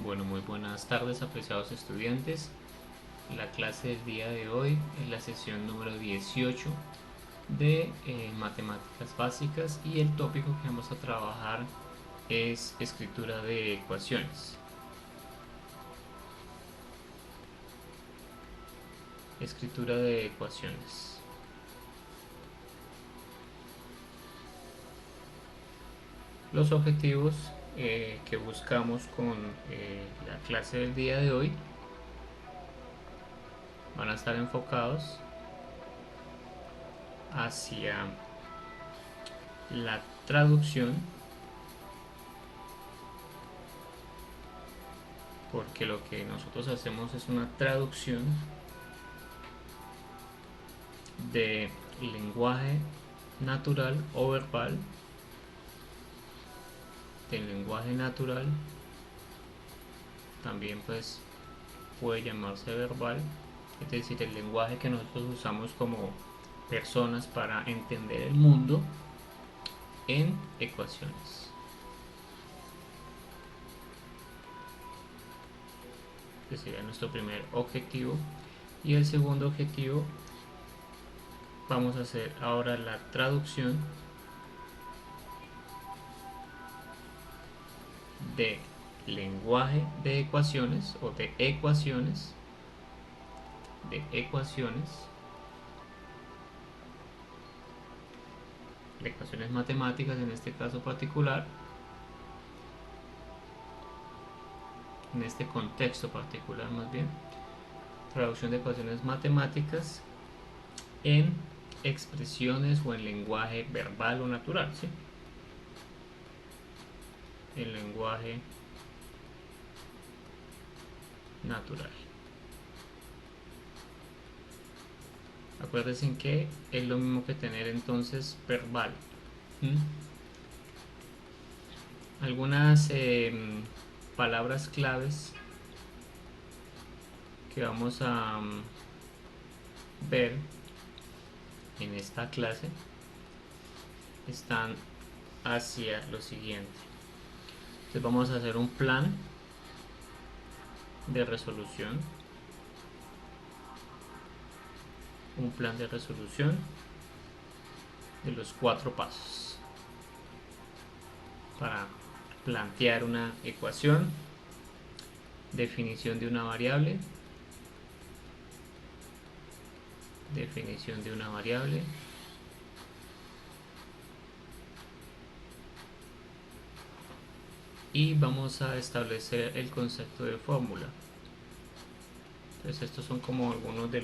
Bueno, muy buenas tardes, apreciados estudiantes. La clase del día de hoy es la sesión número 18 de matemáticas básicas y el tópico que vamos a trabajar es escritura de ecuaciones. Escritura de ecuaciones. Los objetivos que buscamos con la clase del día de hoy van a estar enfocados hacia la traducción, porque lo que nosotros hacemos es una traducción de lenguaje natural o verbal, del lenguaje natural, también pues puede llamarse verbal, es decir, el lenguaje que nosotros usamos como personas para entender el mundo, en ecuaciones. Ese sería nuestro primer objetivo. Y el segundo objetivo, vamos a hacer ahora la traducción de lenguaje de ecuaciones o de ecuaciones de ecuaciones matemáticas en este caso particular, en este contexto particular más bien, traducción de ecuaciones matemáticas en expresiones o en lenguaje verbal o natural, ¿sí? El lenguaje natural. Acuérdense que es lo mismo que tener entonces verbal. ¿Mm? Algunas palabras claves que vamos a ver en esta clase están hacia lo siguiente. Entonces vamos a hacer un plan de resolución, de los 4 pasos para plantear una ecuación, definición de una variable, y vamos a establecer el concepto de fórmula. Entonces estos son como algunos de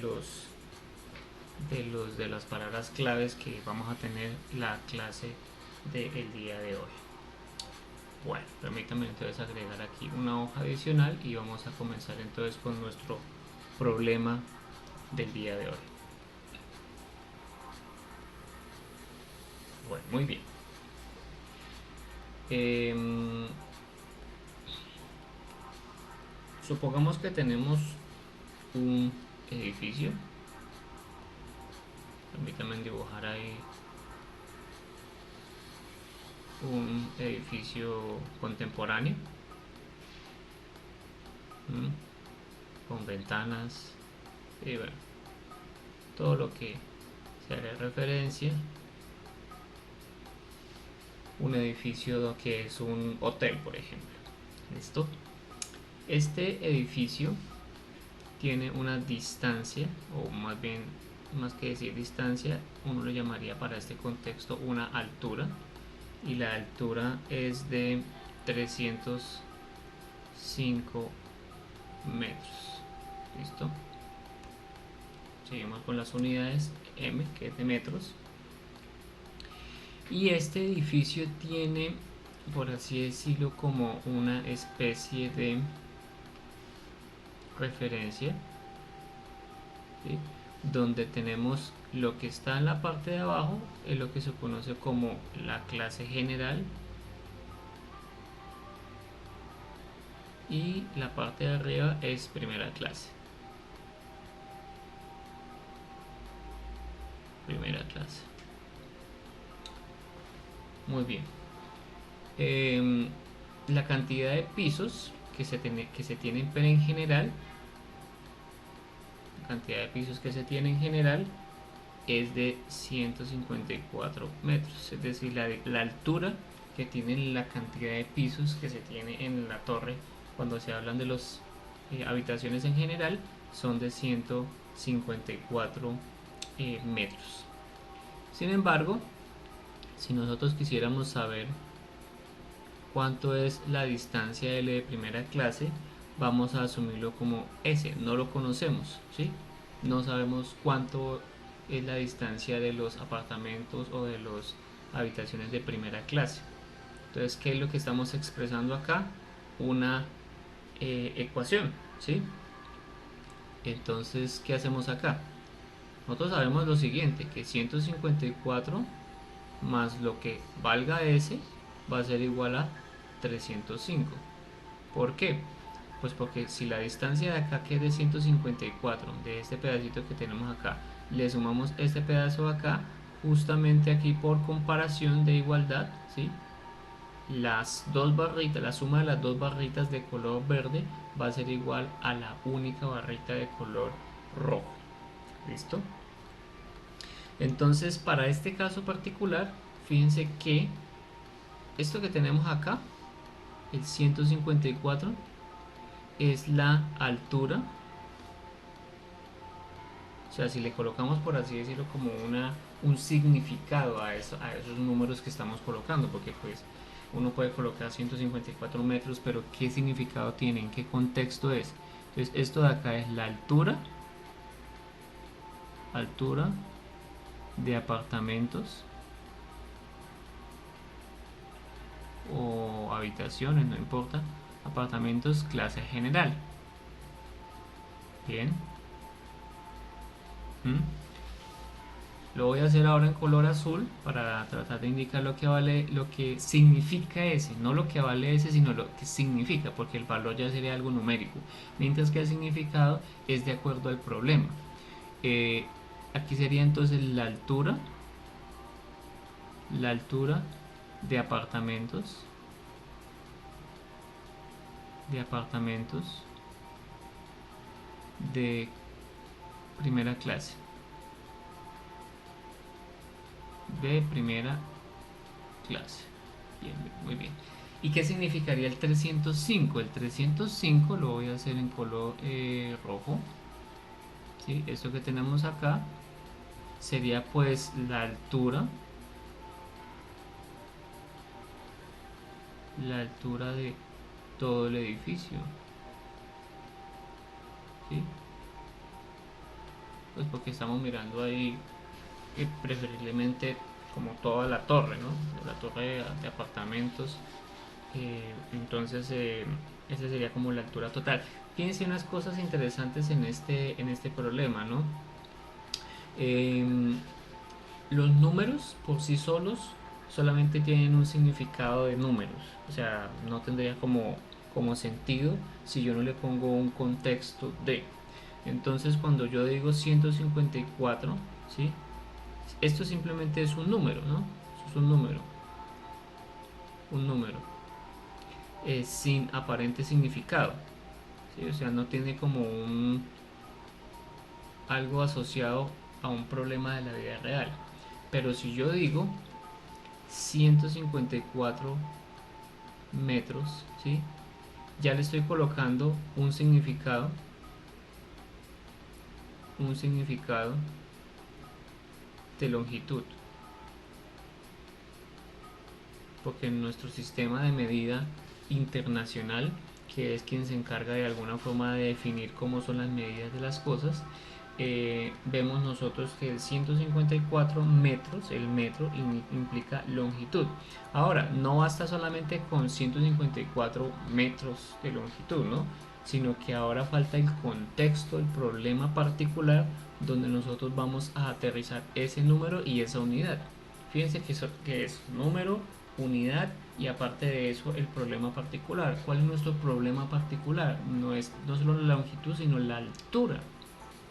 las palabras claves que vamos a tener la clase del día de hoy. Bueno, permítanme entonces agregar aquí una hoja adicional y vamos a comenzar entonces con nuestro problema del día de hoy. Bueno, muy bien. Supongamos que tenemos un edificio. Permítanme dibujar ahí un edificio contemporáneo, con ventanas y bueno, todo lo que se haga referencia. Un edificio que es un hotel, por ejemplo. ¿Listo? Este edificio tiene una distancia, o más bien, más que decir distancia, uno lo llamaría para este contexto una altura, y la altura es de 305 metros. ¿Listo? Seguimos con las unidades m, que es de metros. Y este edificio tiene, por así decirlo, como una especie de referencia, ¿sí? Donde tenemos lo que está en la parte de abajo, es lo que se conoce como la clase general, y la parte de arriba es primera clase. Muy bien. La cantidad de pisos que se tienen, pero en general, la cantidad de pisos que se tiene en general es de 154 metros, es decir, la altura que tienen la cantidad de pisos que se tiene en la torre cuando se hablan de las habitaciones en general son de 154 metros. Sin embargo, si nosotros quisiéramos saber cuánto es la distancia L de primera clase, vamos a asumirlo como S, no lo conocemos, ¿sí? No sabemos cuánto es la distancia de los apartamentos o de las habitaciones de primera clase. Entonces, ¿qué es lo que estamos expresando acá? Una ecuación, ¿sí? Entonces, ¿qué hacemos acá? Nosotros sabemos lo siguiente, que 154 más lo que valga S va a ser igual a 305. ¿Por qué? Pues porque si la distancia de acá, que es de 154, de este pedacito que tenemos acá, le sumamos este pedazo de acá, justamente aquí por comparación de igualdad, ¿sí? Las dos barritas, la suma de las dos barritas de color verde va a ser igual a la única barrita de color rojo. ¿Listo? Entonces, para este caso particular, fíjense que esto que tenemos acá, el 154, es la altura. O sea, si le colocamos, por así decirlo, como un significado a esos números que estamos colocando, porque pues uno puede colocar 154 metros, pero ¿qué significado tiene? ¿En qué contexto es? Entonces, esto de acá es la altura de apartamentos o habitaciones, no importa, apartamentos clase general. Bien. Lo voy a hacer ahora en color azul para tratar de indicar lo que vale, lo que significa ese, no lo que vale ese, sino lo que significa, porque el valor ya sería algo numérico, mientras que el significado es de acuerdo al problema. Aquí sería entonces la altura de apartamentos de primera clase, de primera clase. Bien, muy bien. ¿Y qué significaría el 305? El 305 lo voy a hacer en color rojo. ¿Sí? Esto que tenemos acá sería pues la altura de todo el edificio. ¿Sí? Pues porque estamos mirando ahí preferiblemente como toda la torre, ¿no? La torre de apartamentos. Entonces esa sería como la altura total. Fíjense unas cosas interesantes en este problema, ¿no? Los números por sí solos solamente tienen un significado de números, o sea, no tendría como sentido si yo no le pongo un contexto de. Entonces, cuando yo digo 154, ¿sí? Esto simplemente es un número, ¿no? Es un número sin aparente significado, ¿sí? O sea, no tiene como algo asociado a un problema de la vida real. Pero si yo digo 154 metros, ¿sí? Ya le estoy colocando un significado de longitud, porque en nuestro sistema de medida internacional, que es quien se encarga de alguna forma de definir cómo son las medidas de las cosas, vemos nosotros que el 154 metros, el metro implica longitud. Ahora, no basta solamente con 154 metros de longitud, ¿no? Sino que ahora falta el contexto, el problema particular donde nosotros vamos a aterrizar ese número y esa unidad. Fíjense que es número, unidad y aparte de eso el problema particular. ¿Cuál es nuestro problema particular? No solo la longitud, sino la altura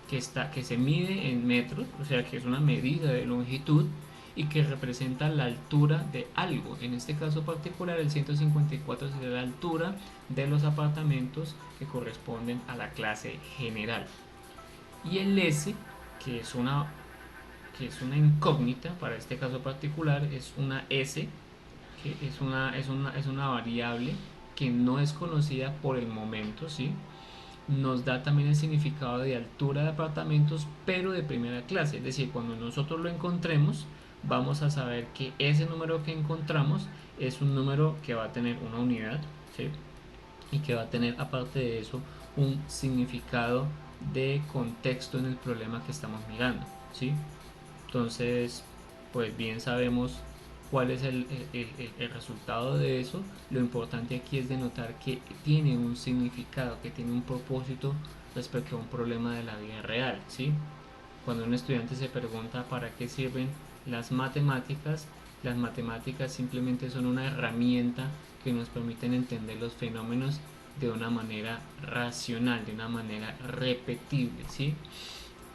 que se mide en metros, o sea que es una medida de longitud, y que representa la altura de algo. En este caso particular, el 154 sería la altura de los apartamentos que corresponden a la clase general. Y el S, que es una, que es una incógnita para este caso particular, es una S, que es una variable que no es conocida por el momento, ¿sí? Nos da también el significado de altura de apartamentos, pero de primera clase. Es decir, cuando nosotros lo encontremos, vamos a saber que ese número que encontramos es un número que va a tener una unidad, ¿sí? Y que va a tener, aparte de eso, un significado de contexto en el problema que estamos mirando, ¿sí? Entonces, pues bien sabemos cuál es el resultado de eso. Lo importante aquí es denotar que tiene un significado, que tiene un propósito respecto a un problema de la vida real, ¿sí? Cuando un estudiante se pregunta para qué sirven las matemáticas simplemente son una herramienta que nos permiten entender los fenómenos de una manera racional, de una manera repetible, ¿sí?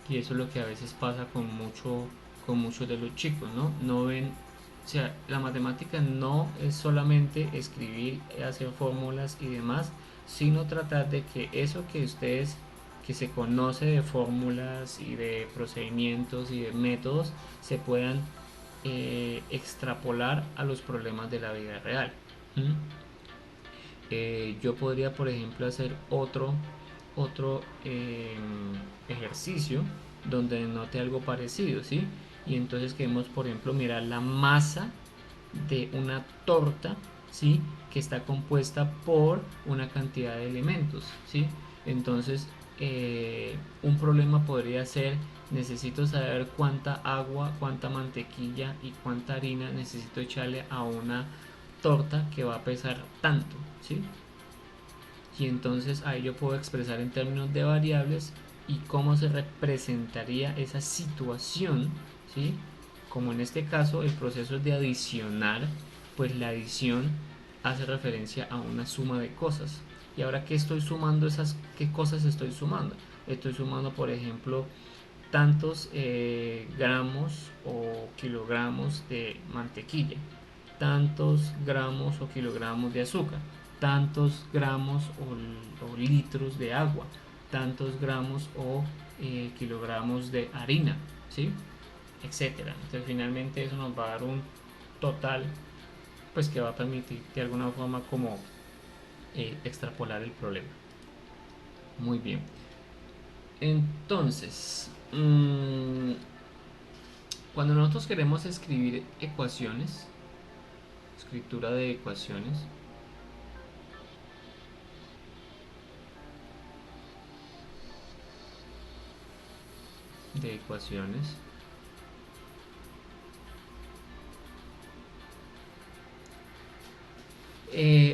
Y eso es lo que a veces pasa con muchos de los chicos, ¿no? No ven, o sea, la matemática no es solamente escribir, hacer fórmulas y demás, sino tratar de que eso que ustedes, que se conoce de fórmulas y de procedimientos y de métodos, se puedan extrapolar a los problemas de la vida real. ¿Mm? Yo podría, por ejemplo, hacer otro ejercicio donde note algo parecido, ¿sí? Y entonces queremos, por ejemplo, mirar la masa de una torta, ¿sí? Que está compuesta por una cantidad de elementos, ¿sí? Entonces, un problema podría ser: necesito saber cuánta agua, cuánta mantequilla y cuánta harina necesito echarle a una torta que va a pesar tanto, ¿sí? Y entonces ahí yo puedo expresar en términos de variables y cómo se representaría esa situación, ¿sí? Como en este caso el proceso es de adicionar, pues la adición hace referencia a una suma de cosas. Y ahora, ¿qué estoy sumando? ¿Qué cosas estoy sumando? Estoy sumando, por ejemplo, tantos gramos o kilogramos de mantequilla, tantos gramos o kilogramos de azúcar, tantos gramos o litros de agua, tantos gramos o kilogramos de harina, ¿sí? Etcétera. Entonces finalmente eso nos va a dar un total, pues que va a permitir de alguna forma como extrapolar el problema. Muy bien. Entonces, cuando nosotros queremos escribir ecuaciones, escritura de ecuaciones, de ecuaciones,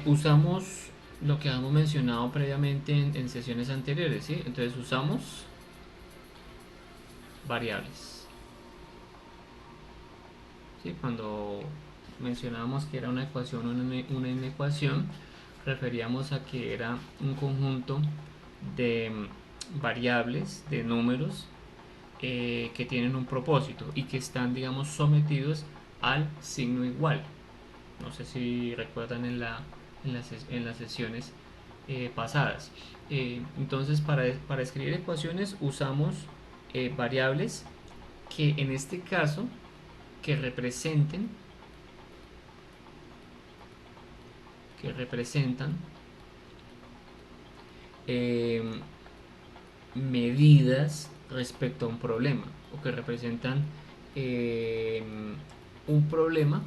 usamos lo que hemos mencionado previamente en sesiones anteriores, ¿sí? Entonces usamos variables, ¿sí? Cuando mencionábamos que era una ecuación, una inecuación, referíamos a que era un conjunto de variables, de números que tienen un propósito y que están, digamos, sometidos al signo igual. No sé si recuerdan en las sesiones pasadas. Entonces, para escribir ecuaciones usamos variables que en este caso que representen que representan eh, medidas respecto a un problema, o que representan eh, un problema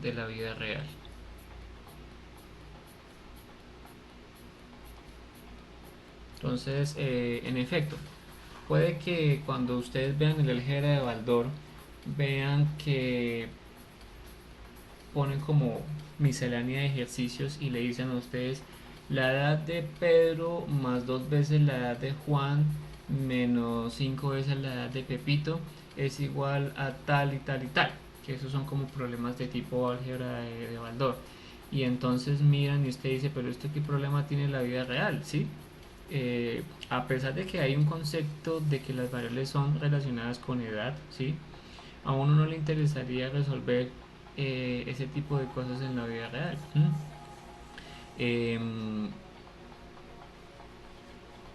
de la vida real. Entonces, en efecto, puede que cuando ustedes vean el álgebra de Baldor, vean que ponen como miscelánea de ejercicios y le dicen a ustedes la edad de Pedro más 2 veces la edad de Juan menos 5 veces la edad de Pepito es igual a tal y tal y tal, que esos son como problemas de tipo álgebra de Baldor. Y entonces miran y usted dice, pero esto qué problema tiene la vida real, ¿sí? a pesar de que hay un concepto de que las variables son relacionadas con edad, ¿sí? A uno no le interesaría resolver ese tipo de cosas en la vida real. Em,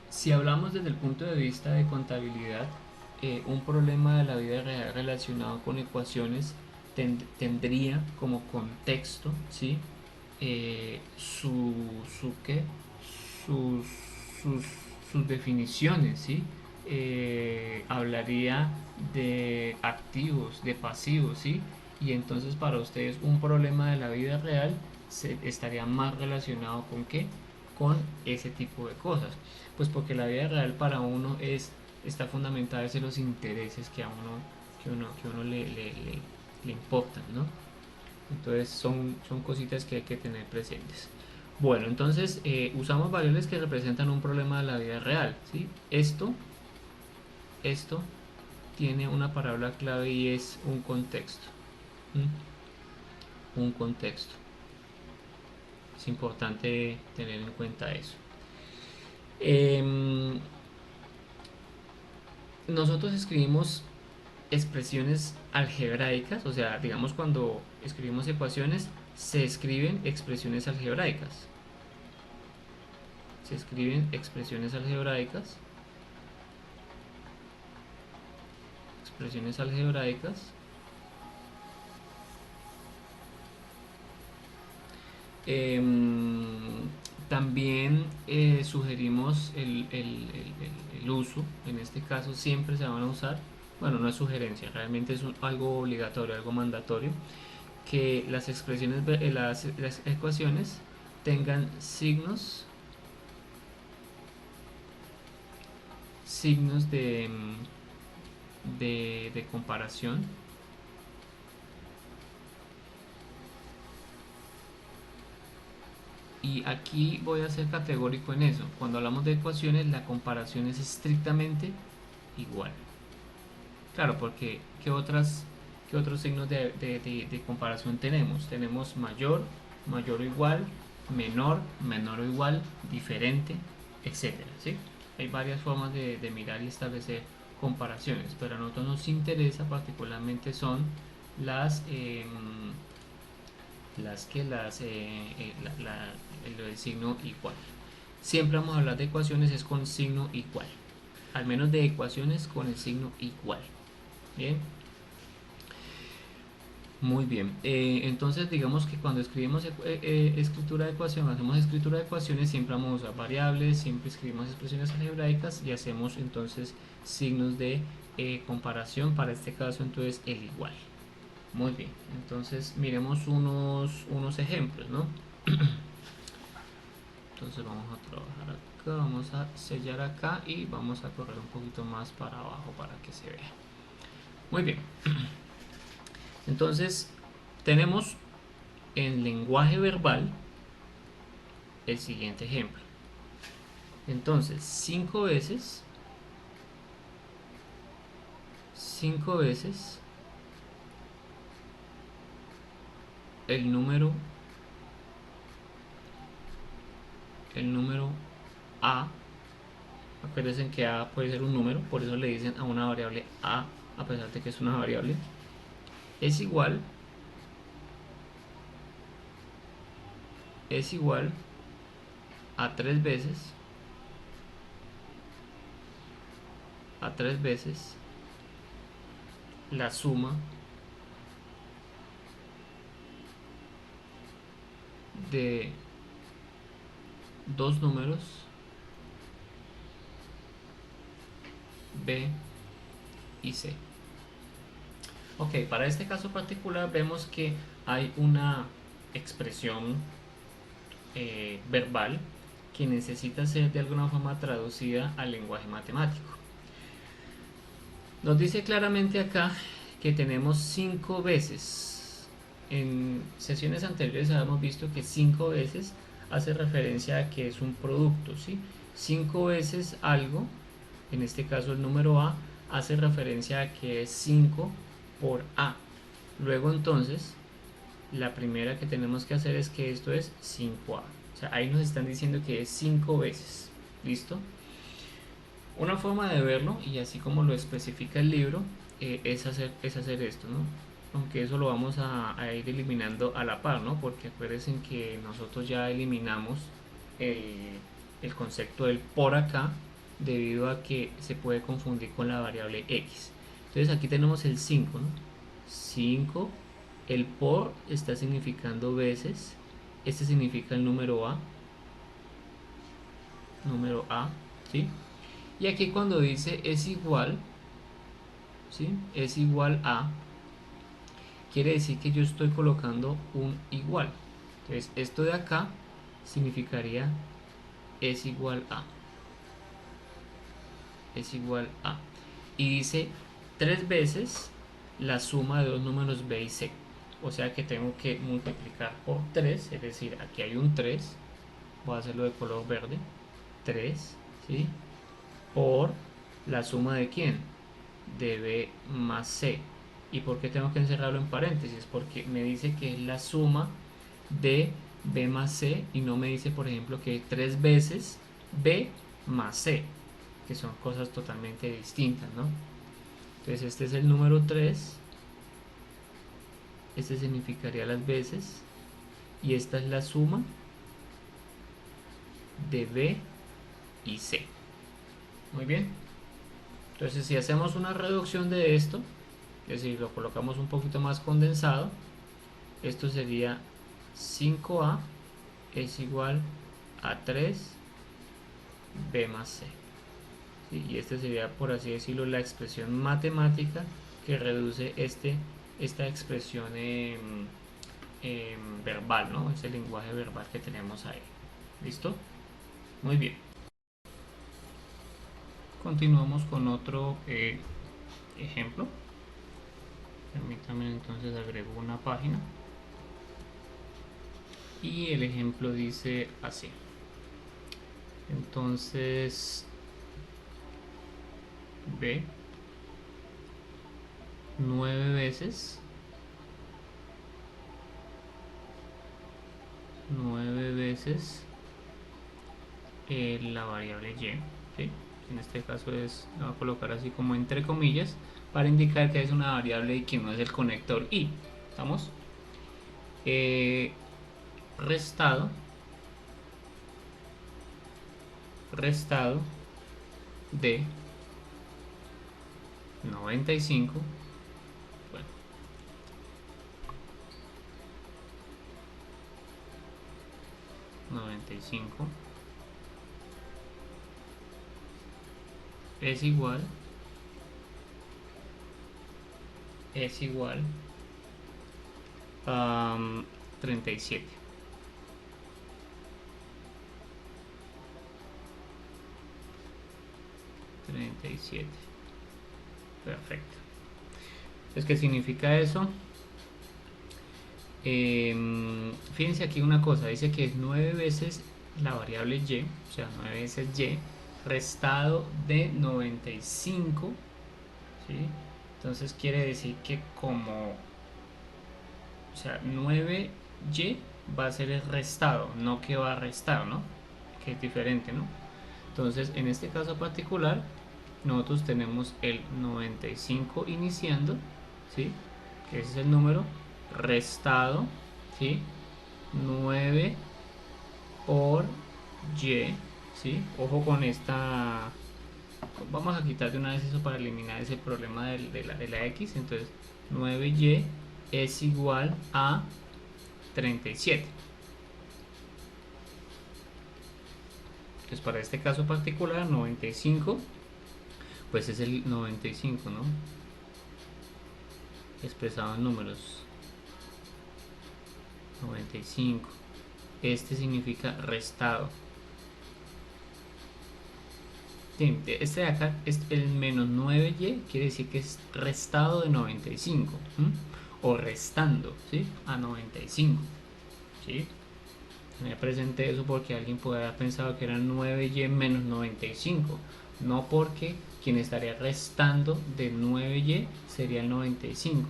si hablamos desde el punto de vista de contabilidad, un problema de la vida real relacionado con ecuaciones tendría como contexto, ¿sí? ¿Qué? sus, sus, sus definiciones, ¿sí? Hablaría de activos, de pasivos, ¿sí? Y entonces para ustedes un problema de la vida real estaría más relacionado con qué? Con ese tipo de cosas. Pues porque la vida real para uno está fundamentada en los intereses que uno le importan, ¿no? Entonces son cositas que hay que tener presentes. Bueno, entonces usamos variables que representan un problema de la vida real, ¿sí? Esto tiene una palabra clave y es un contexto. Un contexto. Es importante tener en cuenta eso. Em, nosotros escribimos expresiones algebraicas, o sea, digamos cuando escribimos ecuaciones, se escriben expresiones algebraicas. Se escriben expresiones algebraicas. Expresiones algebraicas. También sugerimos el uso, en este caso siempre se van a usar, bueno, no es sugerencia, realmente es algo obligatorio, algo mandatorio, que las expresiones, las ecuaciones tengan signos de comparación. Y aquí voy a ser categórico en eso. Cuando hablamos de ecuaciones, la comparación es estrictamente igual. Claro, porque ¿qué otros signos de comparación tenemos? Tenemos mayor, mayor o igual, menor, menor o igual, diferente, etcétera, ¿sí? Hay varias formas de mirar y establecer comparaciones, pero a nosotros nos interesa particularmente son las lo del signo igual. Siempre vamos a hablar de ecuaciones es con signo igual, al menos de ecuaciones con el signo igual. Bien, muy bien. Entonces digamos que cuando escribimos escritura de ecuación, hacemos escritura de ecuaciones, siempre vamos a usar variables, siempre escribimos expresiones algebraicas y hacemos entonces signos de comparación, para este caso entonces el igual. Muy bien, entonces miremos unos ejemplos, ¿no? Entonces vamos a trabajar acá, vamos a sellar acá y vamos a correr un poquito más para abajo para que se vea. Muy bien, entonces tenemos en lenguaje verbal el siguiente ejemplo. Entonces 5 veces el número a. Acuérdense que a puede ser un número, por eso le dicen a una variable a pesar de que es una variable, es igual a 3 veces la suma de dos números b y c. Ok, para este caso particular vemos que hay una expresión verbal que necesita ser de alguna forma traducida al lenguaje matemático. Nos dice claramente acá que tenemos 5 veces. En sesiones anteriores habíamos visto que 5 veces hace referencia a que es un producto, ¿sí? 5 veces algo, en este caso el número a, hace referencia a que es 5 por a. Luego entonces, la primera que tenemos que hacer es que esto es 5a. O sea, ahí nos están diciendo que es 5 veces. ¿Listo? Una forma de verlo, y así como lo especifica el libro, es hacer esto, ¿no? Aunque eso lo vamos a ir eliminando a la par, ¿no? Porque acuérdense que nosotros ya eliminamos el concepto del por acá debido a que se puede confundir con la variable x. Entonces aquí tenemos el 5, ¿no? 5, el por está significando veces, este significa el número a, ¿sí? Y aquí cuando dice es igual, ¿sí? Es igual a, quiere decir que yo estoy colocando un igual. Entonces esto de acá significaría es igual a. Es igual a. Y dice 3 veces la suma de dos números b y c. O sea que tengo que multiplicar por 3, es decir, aquí hay un 3. Voy a hacerlo de color verde. 3, ¿sí? Por la suma de quién? De b más c. ¿Y por qué tengo que encerrarlo en paréntesis? Porque me dice que es la suma de b más c y no me dice, por ejemplo, que 3 veces b más c, que son cosas totalmente distintas, ¿no? Entonces este es el número 3, este significaría las veces y esta es la suma de b y c. Muy bien. Entonces si hacemos una reducción de esto, es decir, lo colocamos un poquito más condensado, esto sería 5a es igual a 3b más c. ¿Sí? Y este sería, por así decirlo, la expresión matemática que reduce esta expresión verbal, ¿no? Ese lenguaje verbal que tenemos ahí. ¿Listo? Muy bien. Continuamos con otro ejemplo. Permítanme, entonces agrego una página. Y el ejemplo dice así. Entonces, B 9 veces 9 veces la variable y, ¿sí? En este caso lo voy a colocar así como entre comillas para indicar que es una variable y que no es el conector y. ¿Estamos? Restado de 95, bueno, 95 es igual a 37. Perfecto. Entonces, ¿qué significa eso? Fíjense aquí una cosa, dice que es 9 veces la variable y, o sea, 9 veces y restado de 95, ¿sí? Entonces quiere decir que como, o sea, 9y va a ser el restado, no que va a restar, ¿no? Que es diferente, ¿no? Entonces, en este caso particular, nosotros tenemos el 95 iniciando, ¿sí? Que ese es el número restado, ¿sí? 9 por y, ¿sí? Ojo con esta. Vamos a quitar de una vez eso para eliminar ese problema de la x. Entonces 9y es igual a 37. Entonces para este caso particular 95 pues es el 95, ¿no? Expresado en números. 95. Este significa restado. Este de acá es el menos 9y, quiere decir que es restado de 95, ¿sí? O restando, ¿sí? A 95, ¿sí? Me presenté eso porque alguien puede haber pensado que eran 9y menos 95, no, porque quien estaría restando de 9y sería el 95.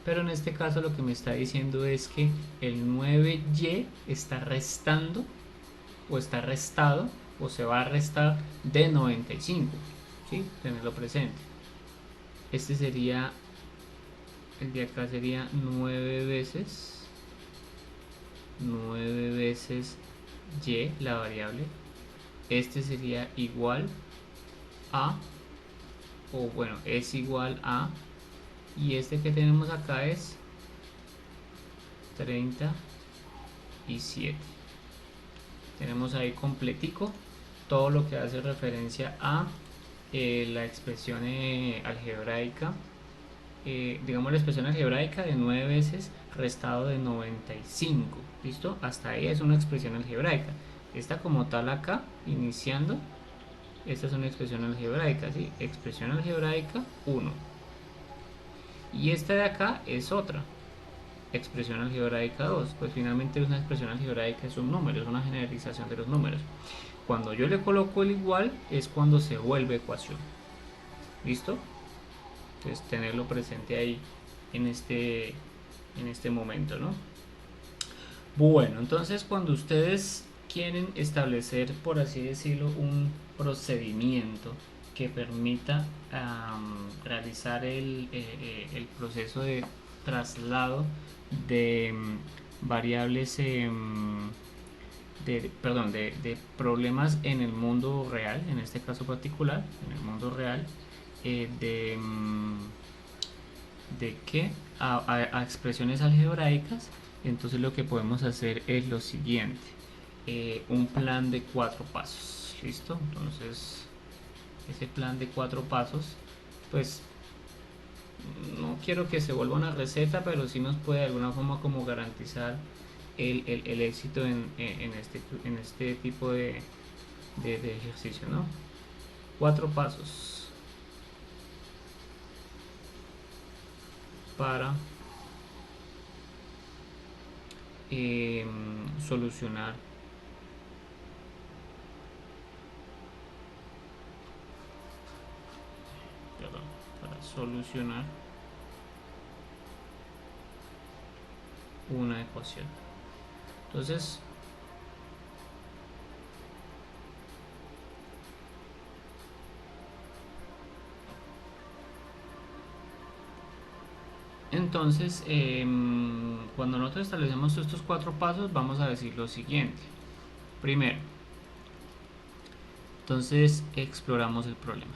Pero en este caso lo que me está diciendo es que el 9y está restando o está restado o se va a restar de 95, ¿sí? Tenerlo presente. Este sería, el de acá sería 9 veces y, la variable. Este sería igual a, o bueno, es igual a, y este que tenemos acá es 37. Tenemos ahí completico todo lo que hace referencia a la expresión algebraica, digamos la expresión algebraica de 9 veces restado de 95. ¿Listo? Hasta ahí es una expresión algebraica. Esta como tal acá, iniciando, esta es una expresión algebraica, ¿sí? Expresión algebraica 1. Y esta de acá es otra, expresión algebraica 2. Pues finalmente una expresión algebraica es un número, es una generalización de los números. Cuando yo le coloco el igual es cuando se vuelve ecuación. ¿Listo? Entonces tenerlo presente ahí en este momento, ¿no? Bueno, entonces cuando ustedes quieren establecer, por así decirlo, un procedimiento que permita realizar el proceso de traslado de variables, de problemas en el mundo real, en este caso particular, en el mundo real, eh, de, mm, de que a expresiones algebraicas. Entonces lo que podemos hacer es lo siguiente, un plan de 4 pasos. ¿Listo? Entonces ese plan de 4 pasos, pues no quiero que se vuelva una receta, pero sí nos puede de alguna forma como garantizar el éxito en este tipo de ejercicio, ¿no? 4 pasos para solucionar una ecuación. Entonces cuando nosotros establecemos estos 4 pasos, vamos a decir lo siguiente. Primero, entonces exploramos el problema.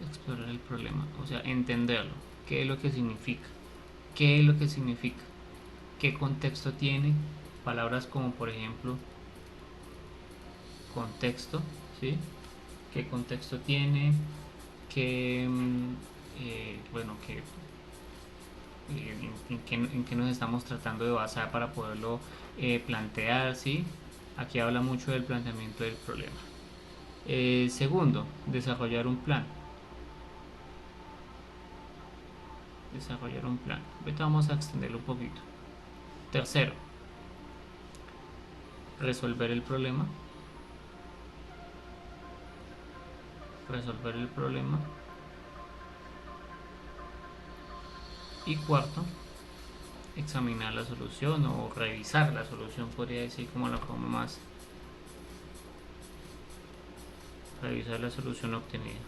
Explorar el problema, o sea, entenderlo. ¿Qué es lo que significa? ¿Qué es lo que significa? ¿Qué contexto tiene? Palabras como, por ejemplo, contexto, ¿sí? ¿Qué contexto tiene? ¿Qué, bueno, en qué nos estamos tratando de basar para poderlo plantear, ¿sí? Aquí habla mucho del planteamiento del problema. Segundo, desarrollar un plan. Desarrollar un plan. Ahorita vamos a extenderlo un poquito. Tercero, resolver el problema. Resolver el problema. Y cuarto, examinar la solución o revisar la solución, podría decir como la forma más. Revisar la solución obtenida.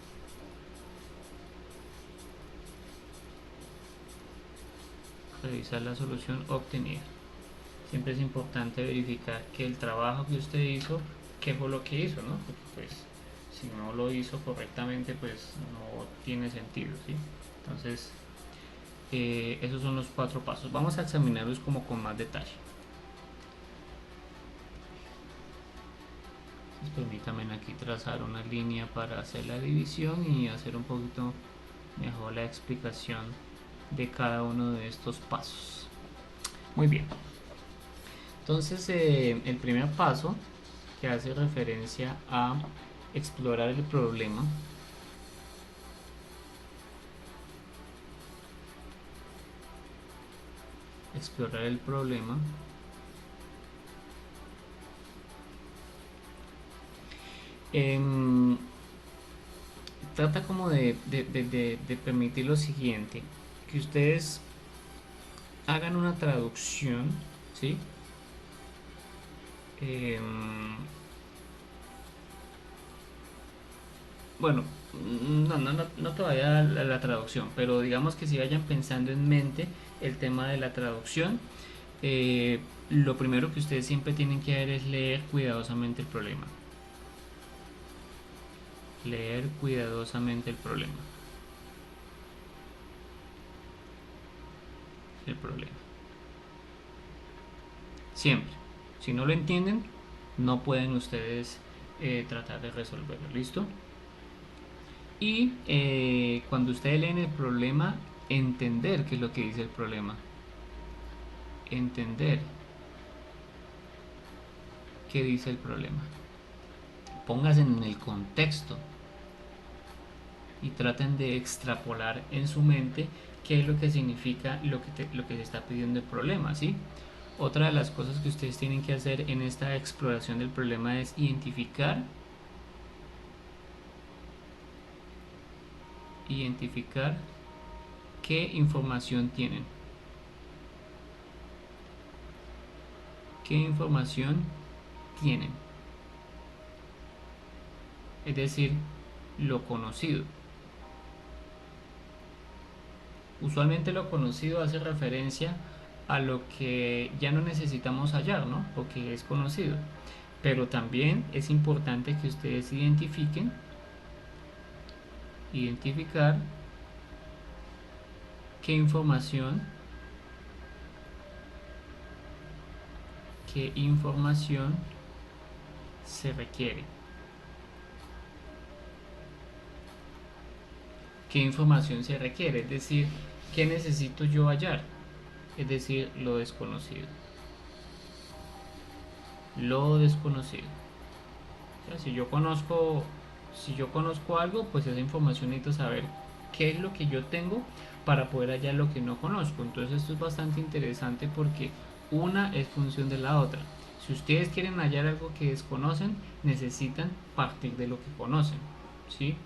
Revisar la solución obtenida. Siempre es importante verificar que el trabajo que usted hizo, qué fue lo que hizo, ¿no? Porque pues si no lo hizo correctamente, pues no tiene sentido, ¿sí? Entonces, esos son los 4 pasos. Vamos a examinarlos como con más detalle. Permítanme aquí trazar una línea para hacer la división y hacer un poquito mejor la explicación de cada uno de estos pasos. Muy bien. Entonces, el primer paso, que hace referencia a explorar el problema, trata como de permitir lo siguiente, que ustedes hagan una traducción, ¿sí? bueno, no todavía la traducción, pero digamos que si vayan pensando en mente el tema de la traducción, lo primero que ustedes siempre tienen que hacer es leer cuidadosamente el problema. Leer cuidadosamente el problema. El problema. Siempre. Si no lo entienden, no pueden ustedes tratar de resolverlo. ¿Listo? Y cuando ustedes leen el problema, entender qué es lo que dice el problema. Entender qué dice el problema. Pónganse en el contexto y traten de extrapolar en su mente qué es lo que significa lo que se está pidiendo el problema, ¿sí? Otra de las cosas que ustedes tienen que hacer en esta exploración del problema es identificar qué información tienen. ¿Qué información tienen? Es decir, lo conocido. Usualmente lo conocido hace referencia a lo que ya no necesitamos hallar, ¿no? O que es conocido. Pero también es importante que ustedes identificar qué información se requiere. ¿Qué información se requiere? Es decir, ¿qué necesito yo hallar? Es decir, lo desconocido. Lo desconocido. O sea, si yo conozco algo, pues esa información necesito saber qué es lo que yo tengo para poder hallar lo que no conozco. Entonces esto es bastante interesante porque una es función de la otra. Si ustedes quieren hallar algo que desconocen, necesitan partir de lo que conocen, ¿sí?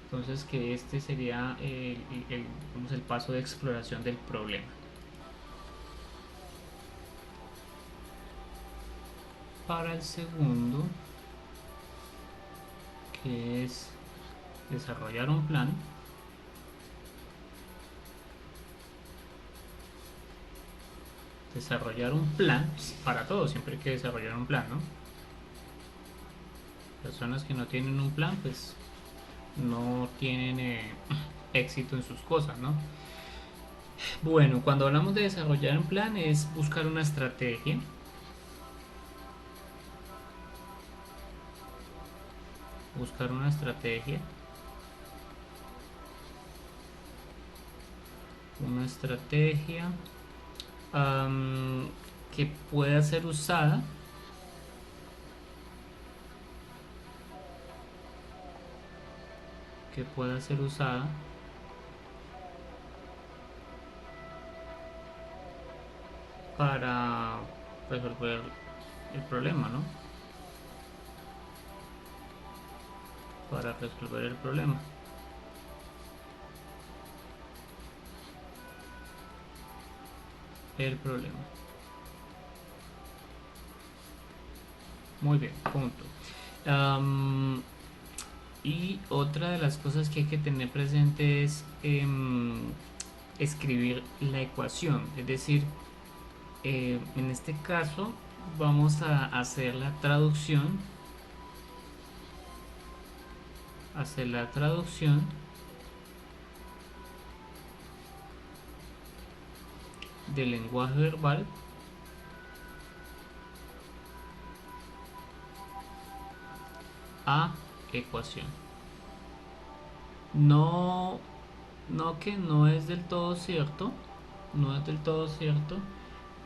Entonces que este sería el paso de exploración del problema. Para el segundo, que es desarrollar un plan, para todo, siempre hay que desarrollar un plan, ¿no? Personas que no tienen un plan, pues no tienen éxito en sus cosas, ¿no? Bueno, cuando hablamos de desarrollar un plan es buscar una estrategia. Buscar una estrategia. Una estrategia que pueda ser usada para resolver el problema, ¿no? Para resolver el problema. Muy bien, punto. Y otra de las cosas que hay que tener presente es escribir la ecuación, es decir, en este caso vamos a hacer la traducción del lenguaje verbal a ecuación. No que no es del todo cierto,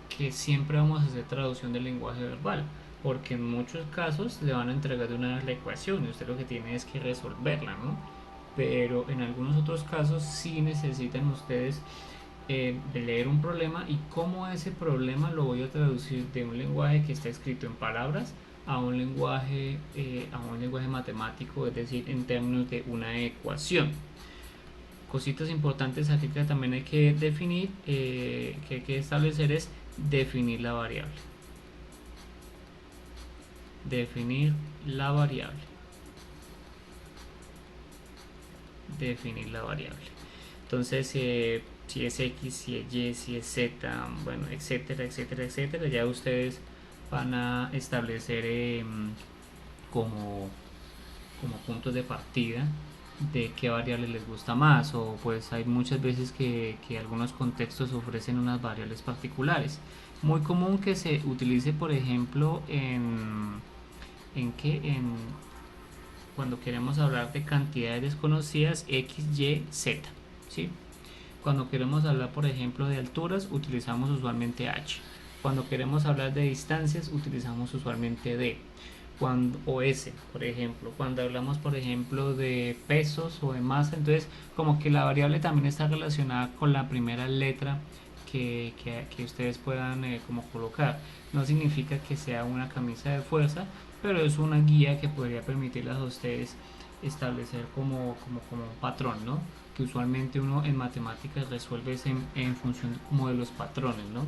que siempre vamos a hacer traducción del lenguaje verbal, porque en muchos casos le van a entregar de una vez la ecuación y usted lo que tiene es que resolverla, ¿no? Pero en algunos otros casos sí necesitan ustedes leer un problema y cómo ese problema lo voy a traducir de un lenguaje que está escrito en palabras a un lenguaje matemático, es decir, en términos de una ecuación. Cositas importantes aquí que también hay que definir, que hay que establecer es definir la variable. definir la variable. Definir la variable. Entonces, si es X, si es Y, si es Z, bueno, etcétera, etcétera, etcétera, ya ustedes van a establecer como, como puntos de partida de qué variable les gusta más, o pues hay muchas veces que algunos contextos ofrecen unas variables particulares. Muy común que se utilice, por ejemplo, en cuando queremos hablar de cantidades desconocidas X, Y, Z, ¿sí? Cuando queremos hablar, por ejemplo, de alturas, utilizamos usualmente H. Cuando queremos hablar de distancias, utilizamos usualmente D. O S, por ejemplo. Cuando hablamos, por ejemplo, de pesos o de masa, entonces como que la variable también está relacionada con la primera letra que ustedes puedan como colocar. No significa que sea una camisa de fuerza, pero es una guía que podría permitirles a ustedes establecer como un patrón, ¿no? Que usualmente uno en matemáticas resuelve en función como de los patrones, ¿no?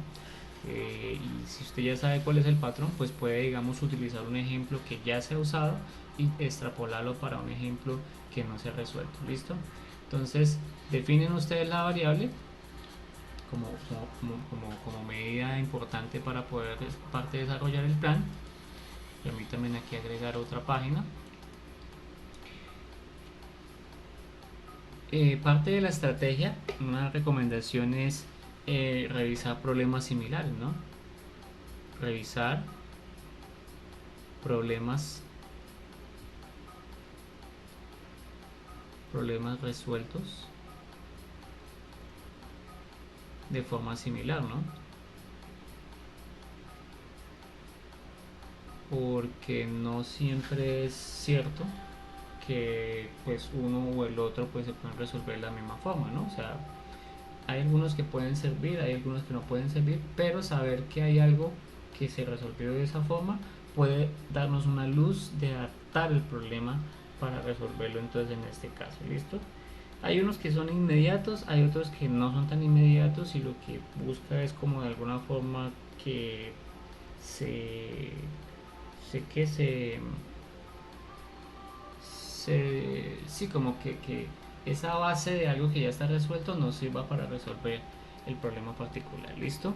Y si usted ya sabe cuál es el patrón, pues puede, digamos, utilizar un ejemplo que ya se ha usado y extrapolarlo para un ejemplo que no se ha resuelto. ¿Listo? Entonces, definen ustedes la variable como medida importante para poder parte desarrollar el plan. Permítanme aquí agregar otra página. Parte de la estrategia, una recomendación es revisar problemas similares, ¿no? Revisar problemas resueltos de forma similar, ¿no? Porque no siempre es cierto que pues uno o el otro pues se pueden resolver de la misma forma, ¿no? O sea, hay algunos que pueden servir, hay algunos que no pueden servir, pero saber que hay algo que se resolvió de esa forma puede darnos una luz de adaptar el problema para resolverlo entonces en este caso. ¿Listo? Hay unos que son inmediatos, hay otros que no son tan inmediatos y lo que busca es como de alguna forma que se, se que sí, como que esa base de algo que ya está resuelto nos sirva para resolver el problema particular. ¿Listo?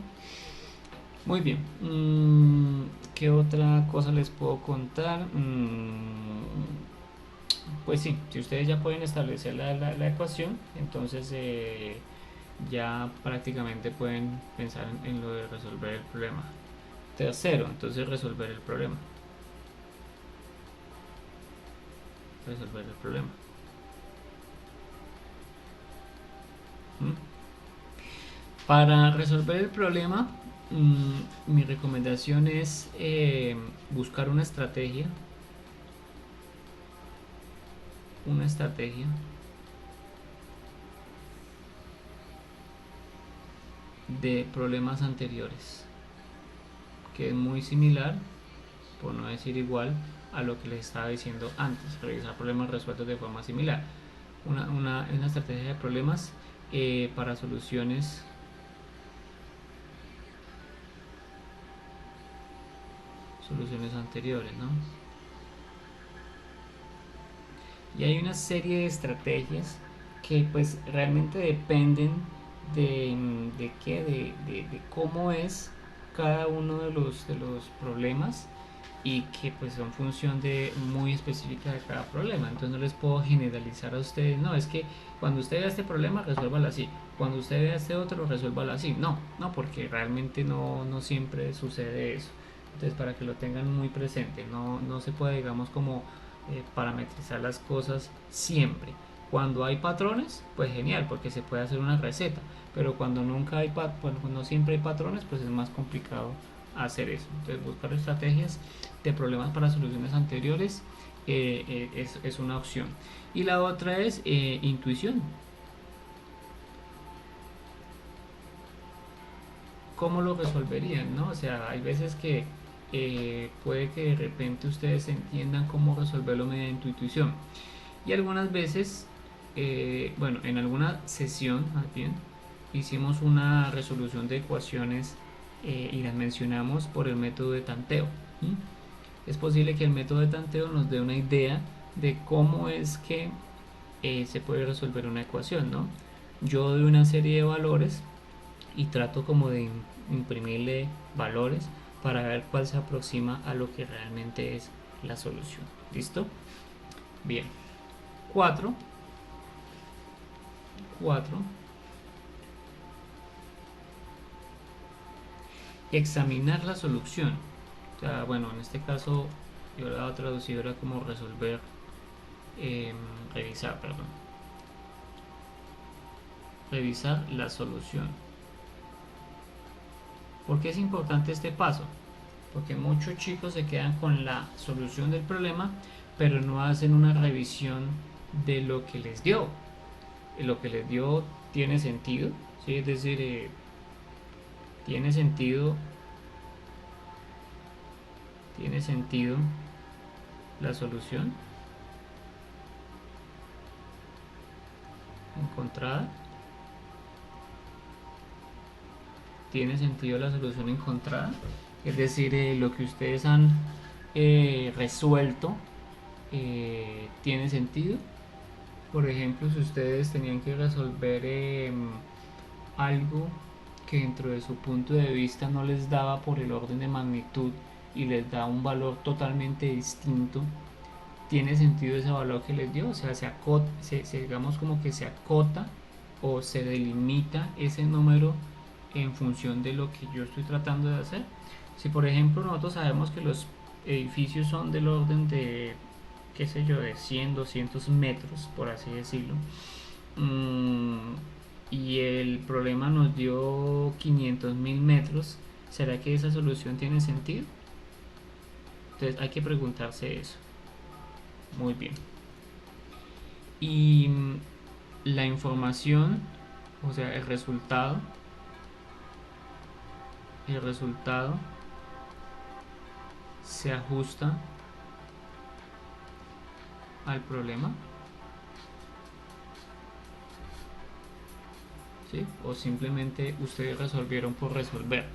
Muy bien. ¿Qué otra cosa les puedo contar? Pues sí, si ustedes ya pueden establecer la ecuación, entonces ya prácticamente pueden pensar en lo de resolver el problema. Tercero, entonces resolver el problema. Resolver el problema. ¿Mm? Para resolver el problema, mi recomendación es buscar una estrategia de problemas anteriores, que es muy similar, por no decir igual, a lo que les estaba diciendo antes, revisar problemas resueltos de forma similar. Una estrategia de problemas para soluciones anteriores, ¿no? Y hay una serie de estrategias que pues realmente dependen de cómo es cada uno de los problemas y que pues son función de muy específica de cada problema. Entonces no les puedo generalizar a ustedes, no, es que cuando usted vea este problema resuélvalo así, cuando usted vea este otro resuélvalo así. No, porque realmente no siempre sucede eso. Entonces para que lo tengan muy presente, no se puede, digamos, como parametrizar las cosas siempre. Cuando hay patrones, pues genial, porque se puede hacer una receta, pero cuando nunca hay cuando siempre hay patrones, pues es más complicado hacer eso. Entonces buscar estrategias de problemas para soluciones anteriores es una opción. Y la otra es intuición. ¿Cómo lo resolverían? ¿No? O sea, hay veces que puede que de repente ustedes entiendan cómo resolverlo mediante intuición. Y algunas veces, bueno, en alguna sesión más bien, hicimos una resolución de ecuaciones y las mencionamos por el método de tanteo. ¿Sí? es posible que el método de tanteo nos dé una idea de cómo es que se puede resolver una ecuación, ¿no? Yo doy una serie de valores y trato como de imprimirle valores para ver cuál se aproxima a lo que realmente es la solución. ¿Listo? Bien. 4. Examinar la solución. O sea, bueno, en este caso yo la voy a traducir ahora como resolver, revisar, perdón. Revisar la solución. ¿Por qué es importante este paso? Porque muchos chicos se quedan con la solución del problema, pero no hacen una revisión de lo que les dio. Lo que les dio tiene sentido, ¿sí? Es decir, tiene sentido la solución encontrada. Tiene sentido la solución encontrada, es decir, lo que ustedes han resuelto tiene sentido. Por ejemplo, si ustedes tenían que resolver algo que dentro de su punto de vista no les daba por el orden de magnitud y les da un valor totalmente distinto, tiene sentido ese valor que les dio. O sea, digamos como que se acota o se delimita ese número en función de lo que yo estoy tratando de hacer. Si por ejemplo nosotros sabemos que los edificios son del orden de, qué sé yo, de 100, 200 metros, por así decirlo, y el problema nos dio 500.000 metros, ¿será que esa solución tiene sentido? Entonces hay que preguntarse eso. Muy bien. Y la información, o sea, el resultado se ajusta al problema, ¿sí? O simplemente ustedes resolvieron por resolver.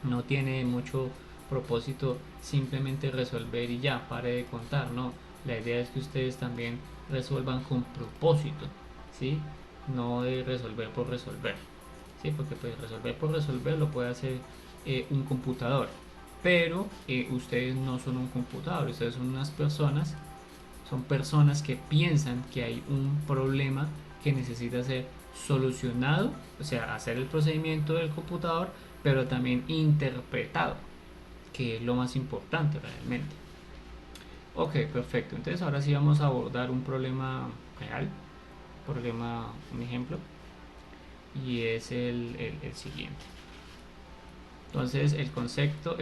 No tiene mucho propósito simplemente resolver y ya, pare de contar, no. La idea es que ustedes también resuelvan con propósito, ¿sí? No de resolver por resolver, ¿sí? Porque pues resolver por resolver lo puede hacer un computador, pero ustedes no son un computador, ustedes son unas personas, son personas que piensan que hay un problema que necesita ser solucionado, o sea, hacer el procedimiento del computador, pero también interpretado, que es lo más importante realmente. Ok, perfecto. Entonces ahora sí vamos a abordar un problema real, un ejemplo, y es el siguiente. Entonces el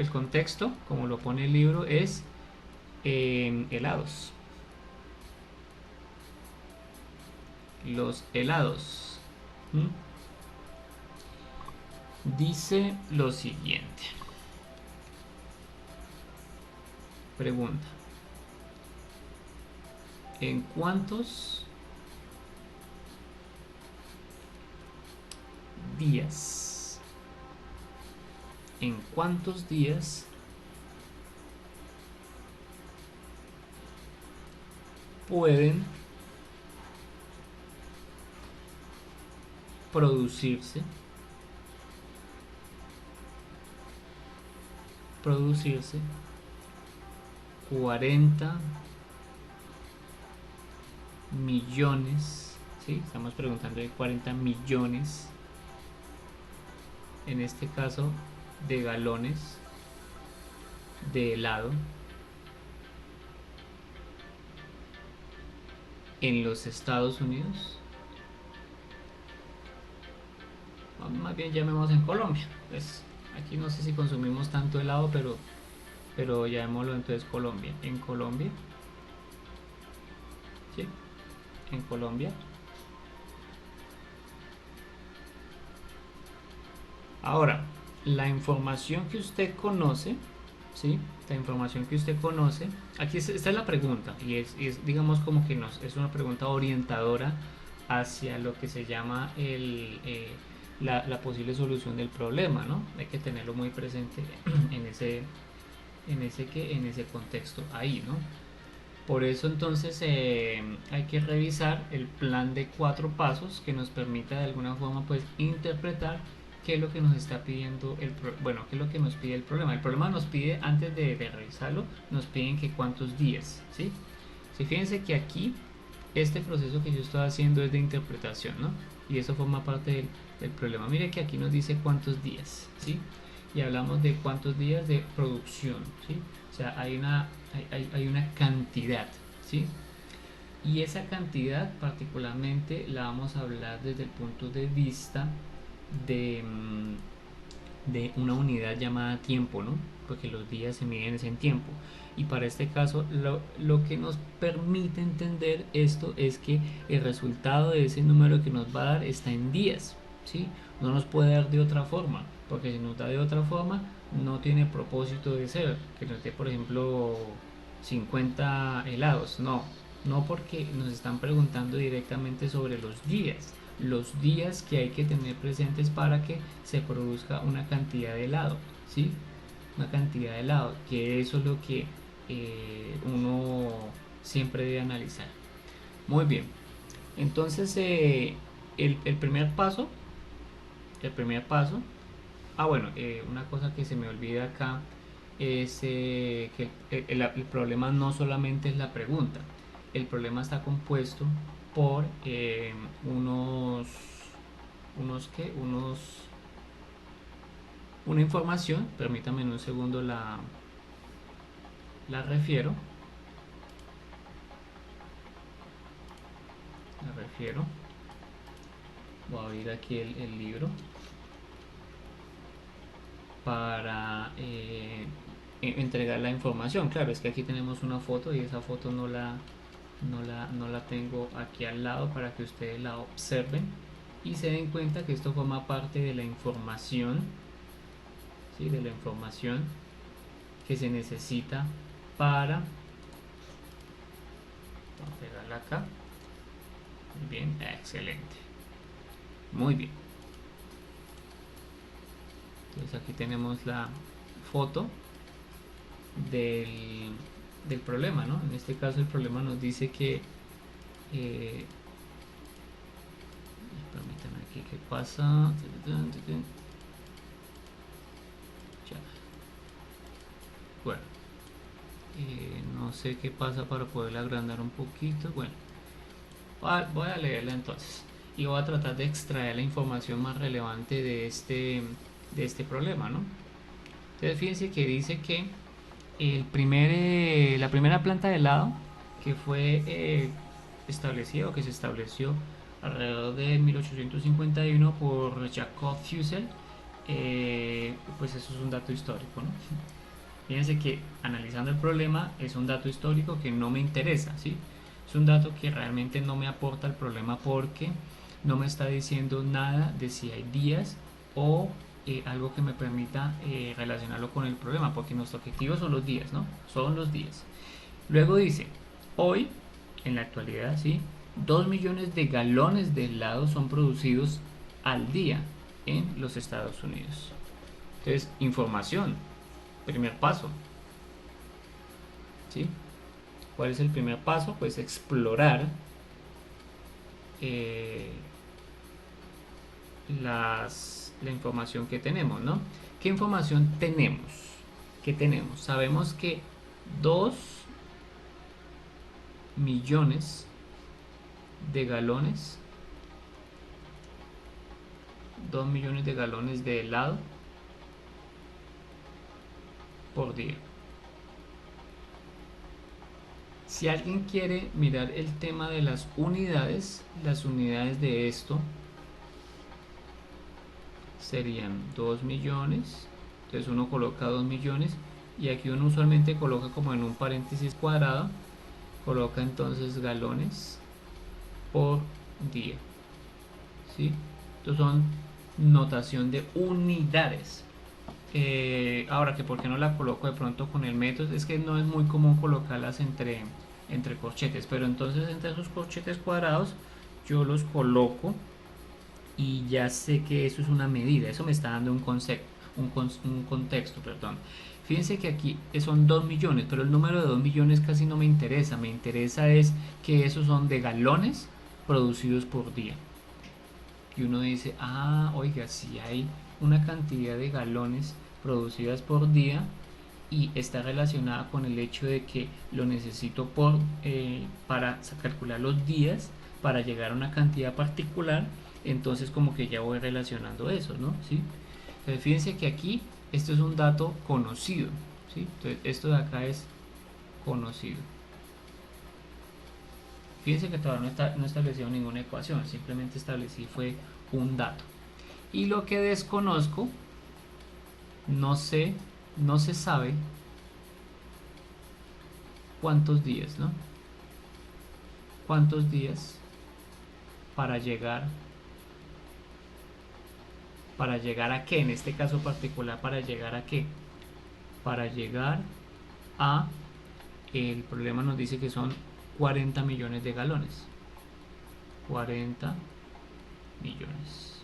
contexto, como lo pone el libro, es helados. Los helados. Dice lo siguiente. Pregunta. ¿En cuántos días? ¿En cuántos días pueden producirse 40 millones, ¿sí? Estamos preguntando de 40 millones, en este caso, de galones de helado en los Estados Unidos? Más bien llamémoslo en Colombia. Pues aquí no sé si consumimos tanto helado, pero llamémoslo entonces Colombia. En Colombia, ¿sí? En Colombia. Ahora, la información que usted conoce, ¿sí? La información que usted conoce, aquí esta es la pregunta, y es digamos como que es una pregunta orientadora hacia lo que se llama la posible solución del problema, ¿no? Hay que tenerlo muy presente en ese, en ese contexto ahí, ¿no? Por eso entonces hay que revisar el plan de 4 pasos que nos permita de alguna forma pues interpretar qué es lo que nos está pidiendo bueno, qué es lo que nos pide el problema. El problema nos pide, antes de revisarlo, nos piden que cuántos días, ¿sí? Si fíjense que aquí este proceso que yo estoy haciendo es de interpretación, ¿no? Y eso forma parte del problema. Mire que aquí nos dice cuántos días, ¿sí? Y hablamos de cuántos días de producción, ¿sí? O sea, hay una cantidad, ¿sí? Y esa cantidad particularmente la vamos a hablar desde el punto de vista de, de una unidad llamada tiempo, ¿no? Porque los días se miden en tiempo. Y para este caso, lo que nos permite entender esto es que el resultado de ese número que nos va a dar está en días, ¿sí? No nos puede dar de otra forma, porque si nos da de otra forma, no tiene propósito de ser. Que nos dé, por ejemplo, 50 helados. No, no, porque nos están preguntando directamente sobre los días que hay que tener presentes para que se produzca una cantidad de helado, ¿sí? Una cantidad de helado, que eso es lo que uno siempre debe analizar. Muy bien, entonces el primer paso, el primer paso, bueno, una cosa que se me olvida acá es que el problema no solamente es la pregunta, el problema está compuesto por una información. Permítame en un segundo, la refiero, voy a abrir aquí el libro para entregar la información. Claro, es que aquí tenemos una foto y esa foto no la tengo aquí al lado para que ustedes la observen y se den cuenta que esto forma parte de la información, ¿sí? De la información que se necesita para... Vamos a pegarla acá. Muy bien, excelente. Muy bien. Entonces aquí tenemos la foto del problema, ¿no? En este caso el problema nos dice que permítanme aquí, ¿qué pasa? Ya. Bueno, no sé qué pasa para poder agrandar un poquito. Bueno, voy a leerla entonces y voy a tratar de extraer la información más relevante de este problema, ¿no? Entonces fíjense que dice que la primera planta de helado que fue establecida o que se estableció alrededor de 1851 por Jacob Fussell, pues eso es un dato histórico, ¿no? Fíjense que analizando el problema es un dato histórico que no me interesa, ¿sí? Es un dato que realmente no me aporta al problema porque no me está diciendo nada de si hay días o algo que me permita relacionarlo con el problema, porque nuestro objetivo son los días, ¿no? Son los días. Luego dice, hoy, en la actualidad, ¿sí? 2 millones de galones de helado son producidos al día en los Estados Unidos. Entonces, información, primer paso, ¿sí? ¿Cuál es el primer paso? Pues explorar la información que tenemos, ¿no? ¿Qué información tenemos? ¿Qué tenemos? Sabemos que 2 millones de galones 2 millones de galones de helado por día. Si alguien quiere mirar el tema de las unidades de esto serían 2 millones. Entonces uno coloca 2 millones y aquí uno usualmente coloca como en un paréntesis cuadrado, coloca entonces galones por día, ¿sí? Estos son notación de unidades. Ahora que por qué no la coloco de pronto con el método, es que no es muy común colocarlas entre corchetes, pero entonces entre esos corchetes cuadrados yo los coloco y ya sé que eso es una medida, eso me está dando un concepto, un contexto, perdón. Fíjense que aquí son 2 millones, pero el número de 2 millones casi no me interesa. Me interesa es que esos son de galones producidos por día. Y uno dice, ah, oiga, si hay una cantidad de galones producidas por día y está relacionada con el hecho de que lo necesito para calcular los días para llegar a una cantidad particular, entonces como que ya voy relacionando eso, ¿no? ¿Sí? Entonces fíjense que aquí esto es un dato conocido, ¿sí? Entonces esto de acá es conocido. Fíjense que todavía no he establecido ninguna ecuación, simplemente establecí fue un dato. Y lo que desconozco, no sé, no se sabe cuántos días, ¿no? ¿Cuántos días para llegar a qué? En este caso particular, para llegar a qué? Para llegar a, el problema nos dice que son 40 millones de galones. 40 millones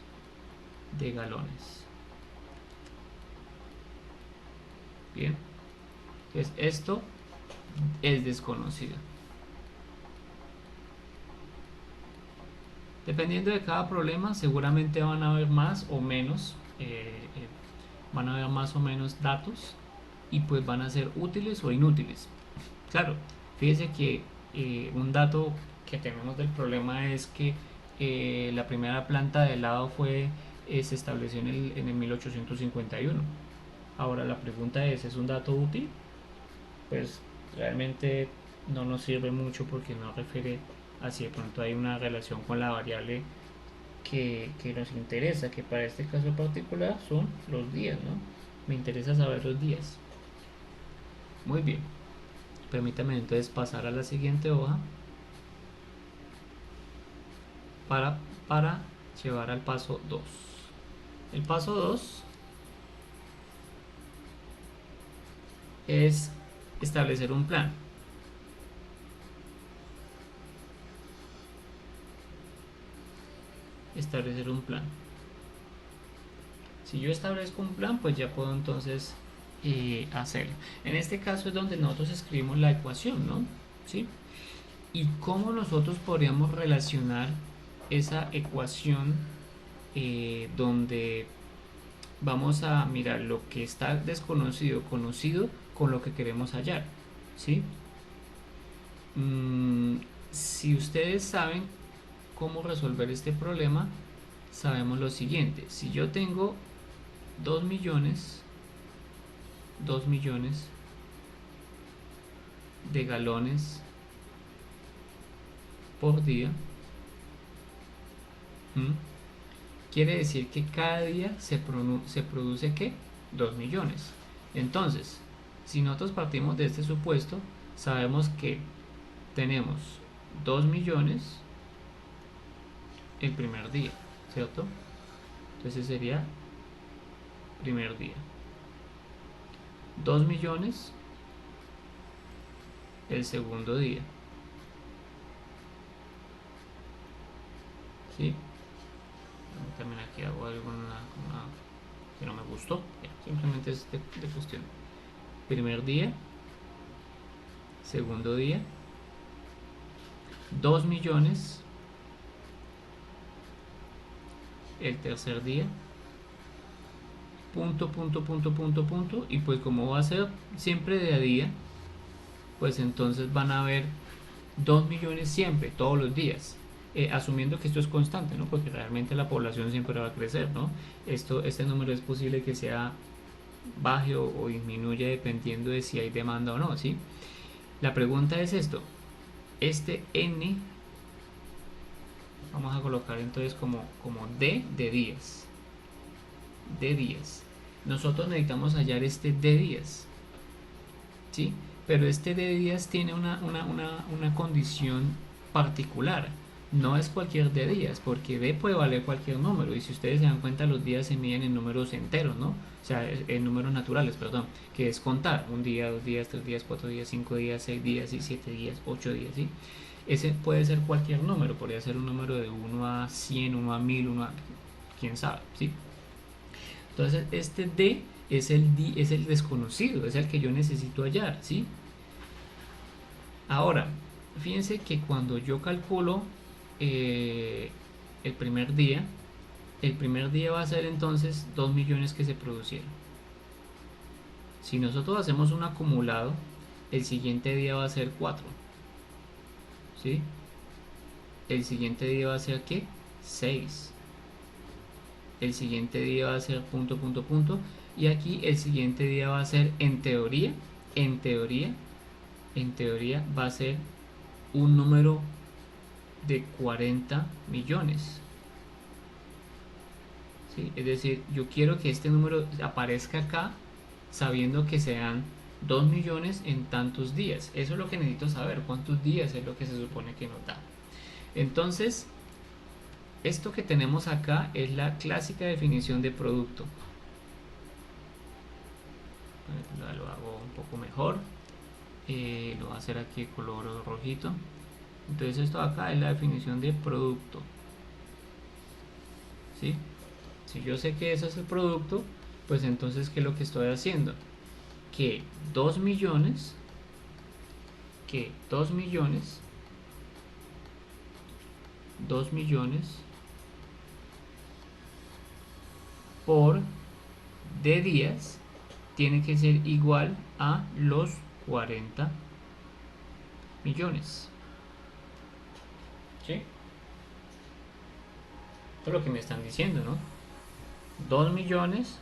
de galones. Bien. Entonces esto es desconocido. Dependiendo de cada problema, seguramente van a haber más o menos, van a haber más o menos datos y pues van a ser útiles o inútiles. Claro, fíjese que un dato que tenemos del problema es que la primera planta de helado se estableció en el 1851. Ahora la pregunta ¿es un dato útil? Pues realmente no nos sirve mucho porque no refiere a si de pronto hay una relación con la variable que nos interesa, que para este caso particular son los días, ¿no? Me interesa saber los días. Muy bien. Permítame entonces pasar a la siguiente hoja para llevar al paso 2. El paso 2 es establecer un plan. Establecer un plan. Si yo establezco un plan, pues ya puedo entonces hacerlo. En este caso es donde nosotros escribimos la ecuación, ¿no? ¿Sí? ¿Y cómo nosotros podríamos relacionar esa ecuación donde vamos a mirar lo que está desconocido, conocido, con lo que queremos hallar? ¿Sí? Si ustedes saben cómo resolver este problema, sabemos lo siguiente. Si yo tengo 2 millones de galones por día, quiere decir que cada día se produce ¿qué? 2 millones. Entonces, si nosotros partimos de este supuesto, sabemos que tenemos 2 millones el primer día, ¿cierto? Entonces sería primer día. 2 millones el segundo día. ¿Sí? También aquí hago alguna que no me gustó. Simplemente es de cuestión. Primer día. Segundo día. 2 millones el tercer día. Punto, punto, punto, punto, punto. Y pues como va a ser siempre de a día, pues entonces van a haber 2 millones siempre, todos los días. Asumiendo que esto es constante, ¿no? Porque realmente la población siempre va a crecer, ¿no? Este número es posible que sea baje o disminuya dependiendo de si hay demanda o no, ¿sí? La pregunta es esto, este n vamos a colocar entonces como d de días, nosotros necesitamos hallar este d días, ¿sí? Pero este d días tiene una condición particular. No es cualquier d días, porque d puede valer cualquier número. Y si ustedes se dan cuenta, los días se miden en números enteros, ¿no? O sea, en números naturales, perdón. Que es contar. 1 día, 2 días, 3 días, 4 días, 5 días, 6 días, 7 días, 8 días, ¿sí? Ese puede ser cualquier número. Podría ser un número de 1 a 100, 1 a 1000, 1 a... quién sabe, ¿sí? Entonces, este d es el desconocido, es el que yo necesito hallar, ¿sí? Ahora, fíjense que cuando yo calculo eh, el primer día, va a ser entonces 2 millones que se producieron. Si nosotros hacemos un acumulado, el siguiente día va a ser 4, ¿sí? El siguiente día va a ser ¿qué? 6. El siguiente día va a ser punto, punto, punto. Y aquí el siguiente día va a ser, en teoría, va a ser un número de 40 millones. ¿Sí? Es decir, yo quiero que este número aparezca acá sabiendo que sean 2 millones en tantos días. Eso es lo que necesito saber, cuántos días es lo que se supone que nos da. Entonces, esto que tenemos acá es la clásica definición de producto. Lo hago un poco mejor. Lo voy a hacer aquí color rojito. Entonces esto acá es la definición de producto. ¿Sí? Si yo sé que eso es el producto, pues entonces ¿qué es lo que estoy haciendo? Que 2 millones, 2 millones por de días tiene que ser igual a los 40 millones. ¿Sí? Esto es lo que me están diciendo, ¿no? 2 millones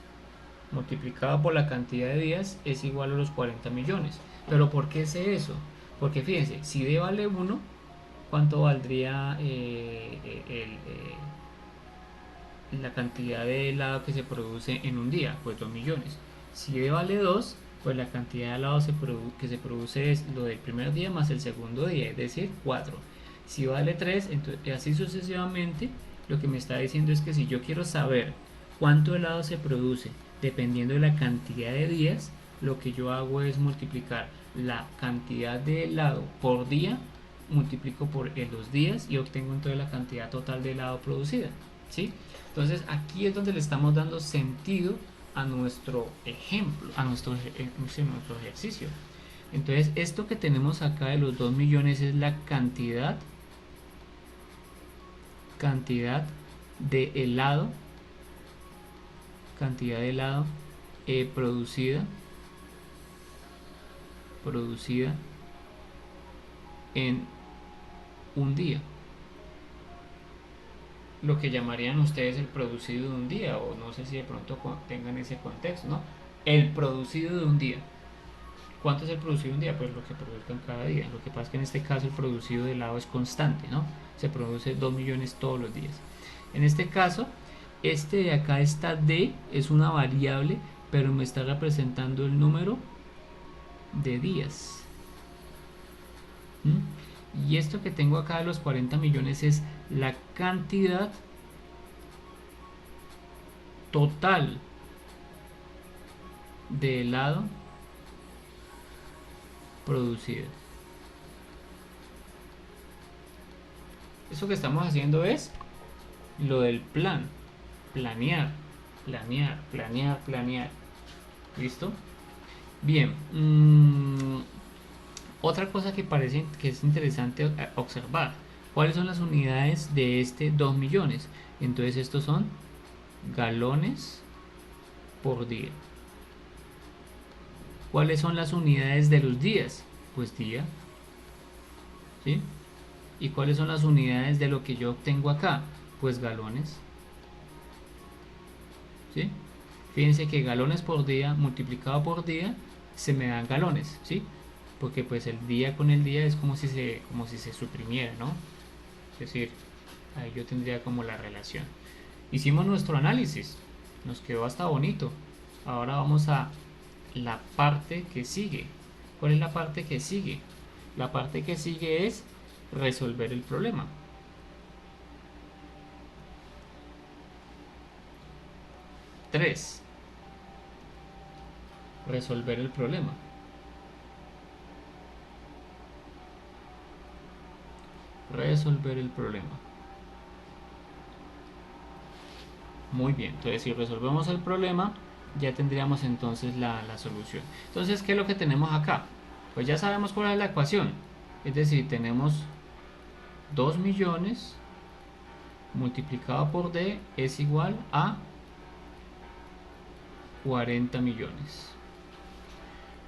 multiplicado por la cantidad de días es igual a los 40 millones. ¿Pero por qué sé eso? Porque fíjense, si D vale 1, ¿cuánto valdría la cantidad de helado que se produce en un día? Pues 2 millones. Si D vale 2, pues la cantidad de helado que se produce es lo del primer día más el segundo día, es decir, 4. Si vale 3, entonces, así sucesivamente, lo que me está diciendo es que si yo quiero saber cuánto helado se produce dependiendo de la cantidad de días, lo que yo hago es multiplicar la cantidad de helado por día, multiplico por los días y obtengo entonces la cantidad total de helado producida, ¿sí? Entonces aquí es donde le estamos dando sentido a nuestro ejemplo, a nuestro ejercicio. Entonces esto que tenemos acá de los 2 millones es la cantidad de helado, producida en un día, lo que llamarían ustedes el producido de un día, o no sé si de pronto tengan ese contexto, ¿no? El producido de un día. ¿Cuánto es el producido de un día? Pues lo que produzcan cada día. Lo que pasa es que en este caso el producido de helado es constante, ¿no? Se produce 2 millones todos los días. En este caso, este de acá, esta D, es una variable, pero me está representando el número de días. Y esto que tengo acá de los 40 millones es la cantidad total de helado producida. Eso que estamos haciendo es lo del plan. Planear. ¿Listo? Bien. Otra cosa que parece que es interesante observar. ¿Cuáles son las unidades de este 2 millones? Entonces estos son galones por día. ¿Cuáles son las unidades de los días? Pues día. ¿Sí? ¿Y cuáles son las unidades de lo que yo obtengo acá? Pues galones. ¿Sí? Fíjense que galones por día multiplicado por día se me dan galones, ¿sí? Porque pues el día con el día es como si se suprimiera, ¿no? Es decir, ahí yo tendría como la relación. Hicimos nuestro análisis, nos quedó hasta bonito. Ahora vamos a la parte que sigue. ¿Cuál es la parte que sigue? La parte que sigue es resolver el problema. Tres, resolver el problema. Resolver el problema. Muy bien, entonces si resolvemos el problema, ya tendríamos entonces la solución. Entonces, ¿qué es lo que tenemos acá? Pues ya sabemos cuál es la ecuación. Es decir, tenemos 2 millones multiplicado por D es igual a 40 millones.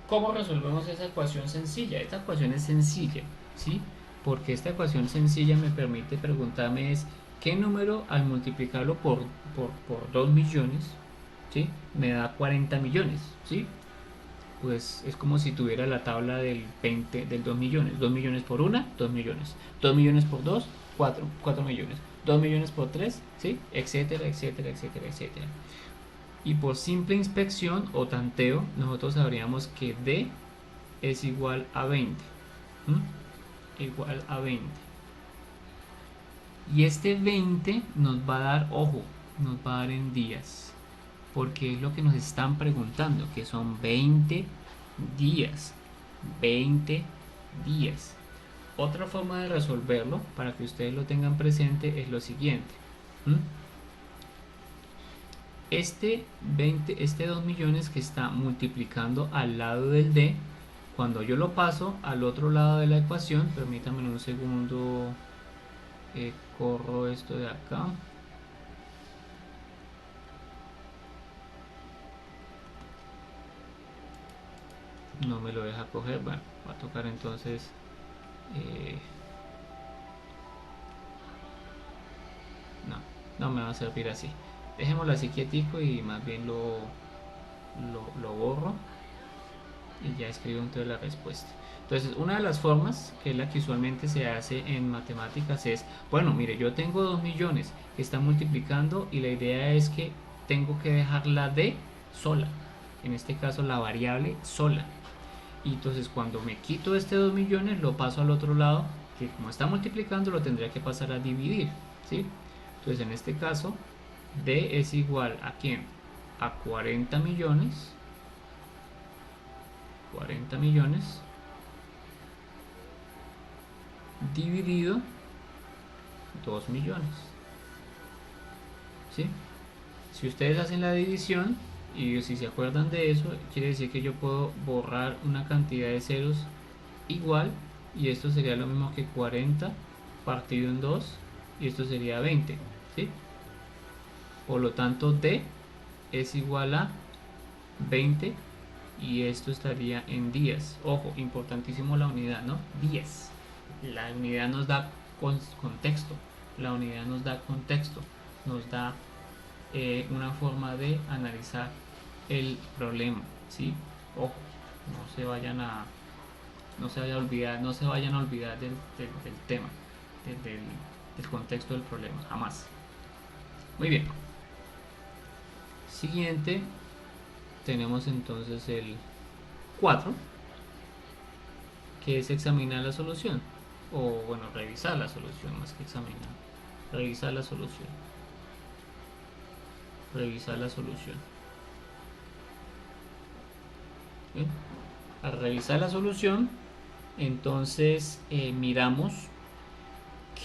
¿Cómo resolvemos esa ecuación sencilla? Esta ecuación es sencilla, ¿sí? Porque esta ecuación sencilla me permite preguntarme es qué número al multiplicarlo por 2 millones, ¿sí? Me da 40 millones, ¿sí? Pues es como si tuviera la tabla del 20, del 2 millones. 2 millones por 1, 2 millones. 2 millones por 2, 4 millones. 2 millones por 3, ¿sí? Etcétera, etcétera, etcétera, etcétera. Y por simple inspección o tanteo, nosotros sabríamos que D es igual a 20. Igual a 20. Y este 20 nos va a dar, ojo, nos va a dar en días. Porque es lo que nos están preguntando, que son 20 días. 20 días. Otra forma de resolverlo, para que ustedes lo tengan presente, es lo siguiente. Este 2 millones que está multiplicando al lado del D, cuando yo lo paso al otro lado de la ecuación, permítanme un segundo, corro esto de acá. No me lo deja coger, bueno, va a tocar entonces no me va a servir así. Dejémoslo así quietico y más bien lo borro y ya escribo entonces la respuesta. Entonces, una de las formas, que es la que usualmente se hace en matemáticas, es, bueno, mire, yo tengo 2 millones que están multiplicando y la idea es que tengo que dejar la D sola, en este caso la variable sola. Y entonces cuando me quito este 2 millones lo paso al otro lado, que como está multiplicando lo tendría que pasar a dividir, ¿sí? Entonces en este caso D es igual a ¿quién? A 40 millones. 40 millones dividido 2 millones, ¿sí? Si ustedes hacen la división y si se acuerdan de eso, quiere decir que yo puedo borrar una cantidad de ceros igual, y esto sería lo mismo que 40 partido en 2 y esto sería 20, ¿sí? Por lo tanto D es igual a 20 y esto estaría en días. Ojo, importantísimo la unidad, ¿no? Días. La unidad nos da contexto, la unidad nos da contexto, nos da una forma de analizar el problema, ¿sí? Ojo, no se vayan a olvidar del tema, del contexto del problema, jamás. Muy bien. Siguiente, tenemos entonces el 4, que es examinar la solución, o bueno, revisar la solución más que examinar. Revisar la solución. Revisar la solución. ¿Bien? Al revisar la solución, entonces miramos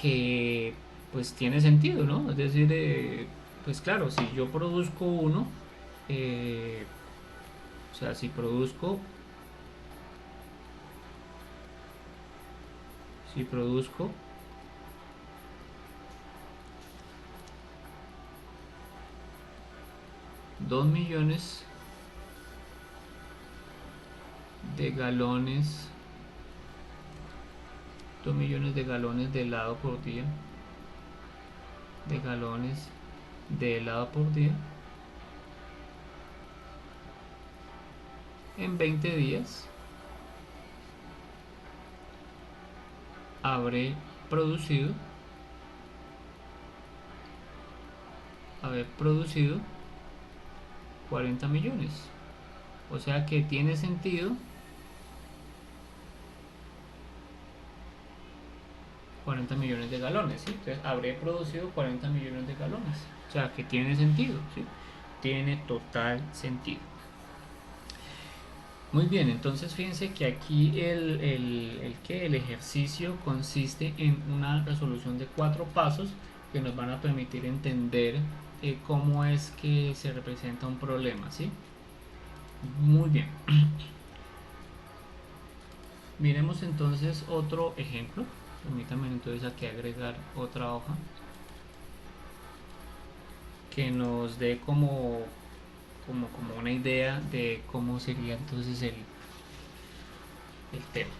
que pues tiene sentido, ¿no? Es decir, pues claro, si yo produzco uno, o sea, si produzco 2 millones de galones, 2 millones de galones de helado por día, de galones de helado por día, en 20 días habré producido 40 millones. O sea que tiene sentido 40 millones de galones, ¿sí? Entonces habré producido 40 millones de galones. O sea que tiene sentido, ¿sí? Tiene total sentido. Muy bien, entonces fíjense que aquí el ejercicio consiste en una resolución de 4 pasos que nos van a permitir entender cómo es que se representa un problema, ¿sí? Muy bien. Miremos entonces otro ejemplo. Permítame entonces aquí agregar otra hoja que nos dé como una idea de cómo sería entonces el tema.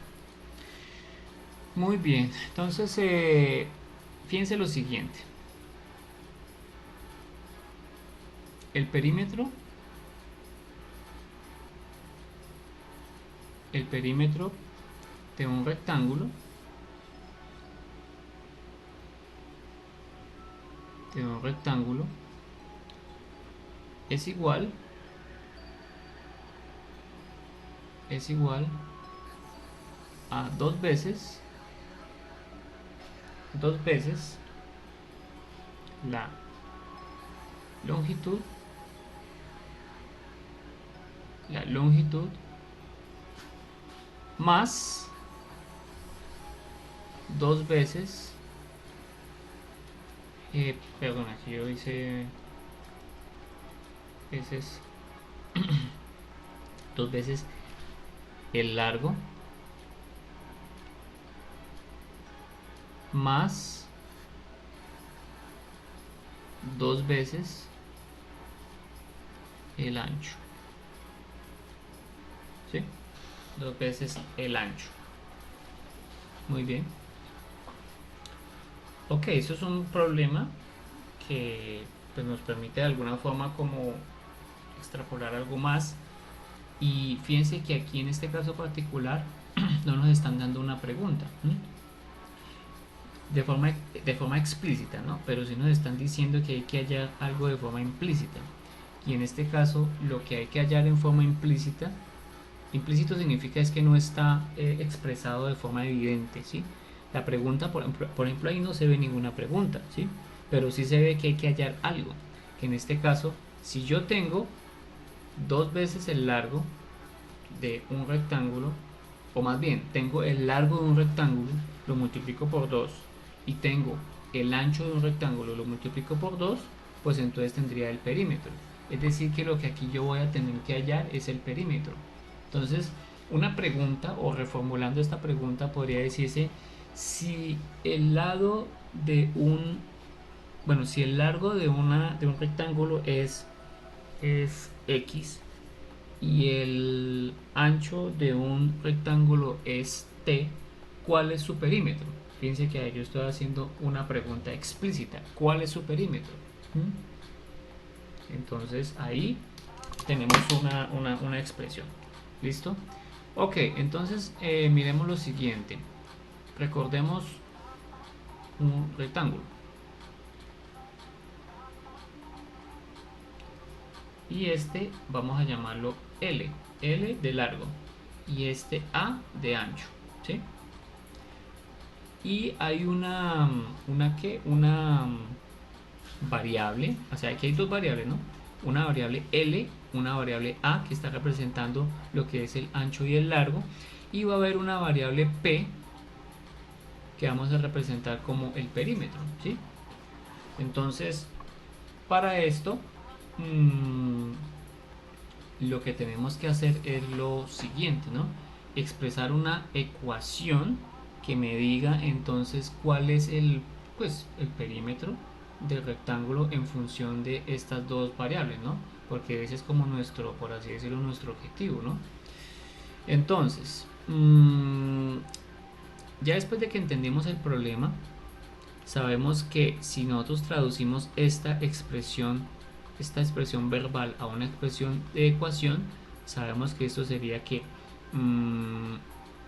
Muy bien, entonces fíjense lo siguiente. El perímetro de un rectángulo es igual a dos veces la longitud más dos veces perdón, aquí yo hice veces dos veces el largo más dos veces el ancho, ¿sí? Dos veces el ancho. Muy bien. Ok, eso es un problema que pues, nos permite de alguna forma como extrapolar algo más. Y fíjense que aquí en este caso particular no nos están dando una pregunta de forma explícita, ¿no? Pero sí nos están diciendo que hay que hallar algo de forma implícita. Y en este caso lo que hay que hallar en forma implícita, implícito significa es que no está expresado de forma evidente, ¿sí? La pregunta, por ejemplo, ahí no se ve ninguna pregunta, ¿sí? Pero sí se ve que hay que hallar algo. Que en este caso, si yo tengo dos veces el largo de un rectángulo, o más bien, tengo el largo de un rectángulo, lo multiplico por 2 y tengo el ancho de un rectángulo, lo multiplico por 2, pues entonces tendría el perímetro. Es decir, que lo que aquí yo voy a tener que hallar es el perímetro. Entonces, una pregunta, o reformulando esta pregunta, podría decirse si el lado de un, bueno, si el largo de un rectángulo es x y el ancho de un rectángulo es t, ¿cuál es su perímetro? Fíjense que yo estoy haciendo una pregunta explícita. ¿Cuál es su perímetro? Entonces ahí tenemos una expresión. ¿Listo? Ok, entonces miremos lo siguiente. Recordemos un rectángulo. Y este vamos a llamarlo L. L de largo. Y este A de ancho. ¿Sí? Y hay una variable, o sea, aquí hay dos variables, ¿no? Una variable L, una variable A que está representando lo que es el ancho y el largo, y va a haber una variable P que vamos a representar como el perímetro, ¿sí? Entonces, para esto, lo que tenemos que hacer es lo siguiente, ¿no? Expresar una ecuación que me diga entonces cuál es el perímetro del rectángulo en función de estas dos variables, ¿no? Porque ese es como nuestro, por así decirlo, nuestro objetivo, ¿no? Entonces, ya después de que entendimos el problema, sabemos que si nosotros traducimos esta expresión verbal a una expresión de ecuación, sabemos que esto sería que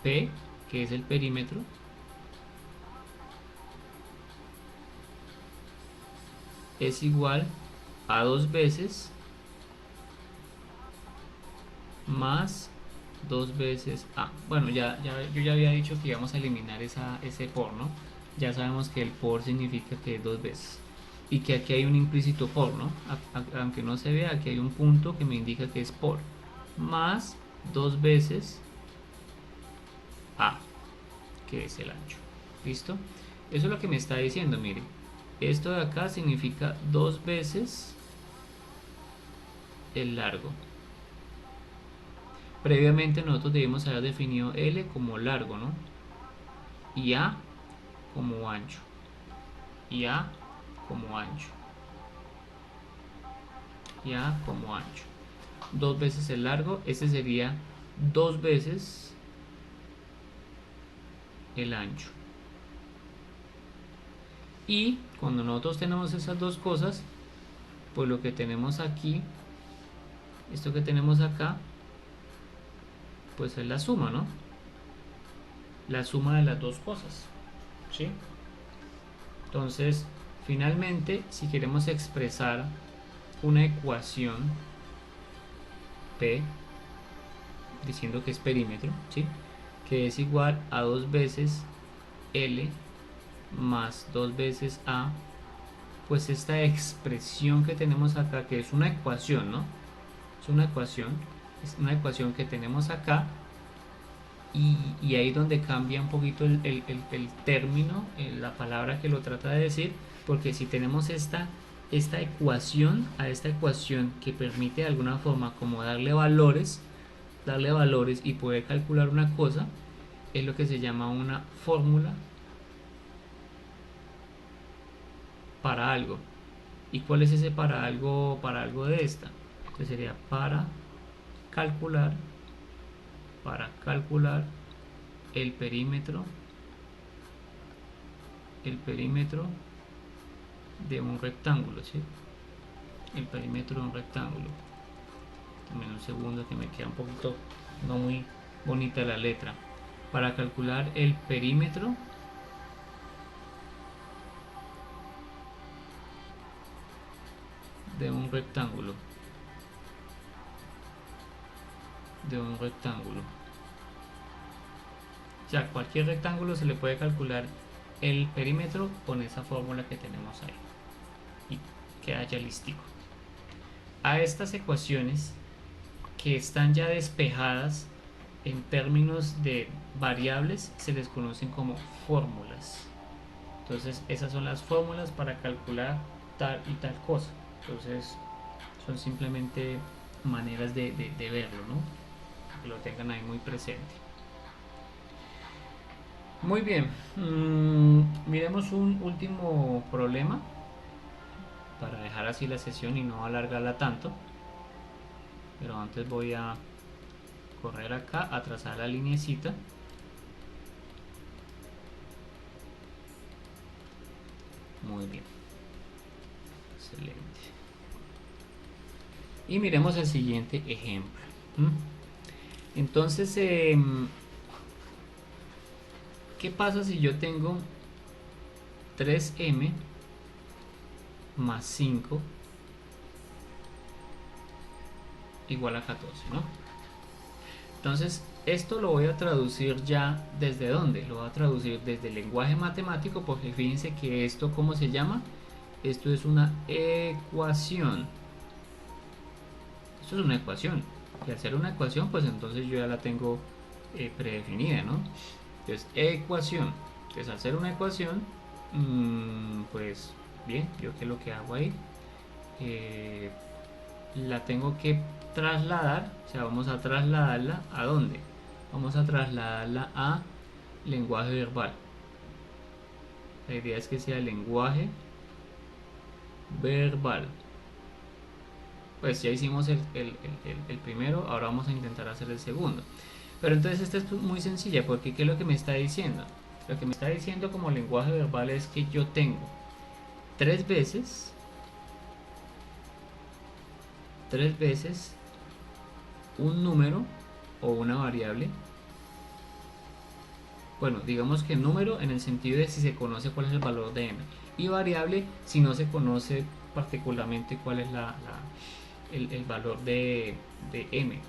P, que es el perímetro, es igual a dos veces más dos veces A. Bueno, yo ya había dicho que íbamos a eliminar ese por, ¿no? Ya sabemos que el por significa que es dos veces. Y que aquí hay un implícito por, ¿no? Aunque no se vea, aquí hay un punto que me indica que es por. Más dos veces A, que es el ancho. ¿Listo? Eso es lo que me está diciendo, mire. Esto de acá significa 2 veces el largo. Previamente nosotros debemos haber definido L como largo, ¿no? Y A como ancho. Y A como ancho. Y A como ancho. 2 veces el largo, este sería 2 veces el ancho. Y cuando nosotros tenemos esas dos cosas, pues lo que tenemos aquí, esto que tenemos acá, pues es la suma, ¿no? La suma de las dos cosas, ¿sí? Entonces, finalmente, si queremos expresar una ecuación P, diciendo que es perímetro, ¿sí? Que es igual a 2 veces L más 2 veces A, pues esta expresión que tenemos acá, que es una ecuación, ¿no? Es una ecuación que tenemos acá, y ahí donde cambia un poquito el término, la palabra que lo trata de decir, porque si tenemos esta ecuación, a esta ecuación que permite de alguna forma como darle valores y poder calcular una cosa, es lo que se llama una fórmula para algo. ¿Y cuál es ese para algo de esta? Entonces sería calcular para calcular el perímetro de un rectángulo, ¿sí? El perímetro de un rectángulo. También un segundo que me queda un poquito no muy bonita la letra. Para calcular el perímetro de un rectángulo. O sea, cualquier rectángulo se le puede calcular el perímetro con esa fórmula que tenemos ahí. Y queda ya listico. A estas ecuaciones que están ya despejadas en términos de variables se les conocen como fórmulas. Entonces esas son las fórmulas para calcular tal y tal cosa. Entonces son simplemente maneras de verlo, ¿no? Que lo tengan ahí muy presente. Muy bien, miremos un último problema para dejar así la sesión y no alargarla tanto. Pero antes voy a correr acá, a trazar la linecita. Muy bien, excelente. Y miremos el siguiente ejemplo. Entonces, ¿qué pasa si yo tengo 3m más 5 igual a 14, ¿no? Entonces, esto lo voy a traducir ya desde dónde? Lo voy a traducir desde el lenguaje matemático, porque fíjense que esto, ¿cómo se llama? Esto es una ecuación. Esto es una ecuación. Y al ser una ecuación, pues entonces yo ya la tengo predefinida, ¿no? Entonces, ecuación. Entonces, al ser una ecuación, pues bien, yo qué es lo que hago ahí, la tengo que trasladar, o sea, vamos a trasladarla ¿a dónde? Vamos a trasladarla a lenguaje verbal. La idea es que sea lenguaje verbal. Pues ya hicimos el primero, ahora vamos a intentar hacer el segundo. Pero entonces esta es muy sencilla, porque ¿qué es lo que me está diciendo? Lo que me está diciendo como lenguaje verbal es que yo tengo tres veces un número o una variable. Bueno, digamos que número en el sentido de si se conoce cuál es el valor de m, y variable si no se conoce particularmente cuál es el valor de m.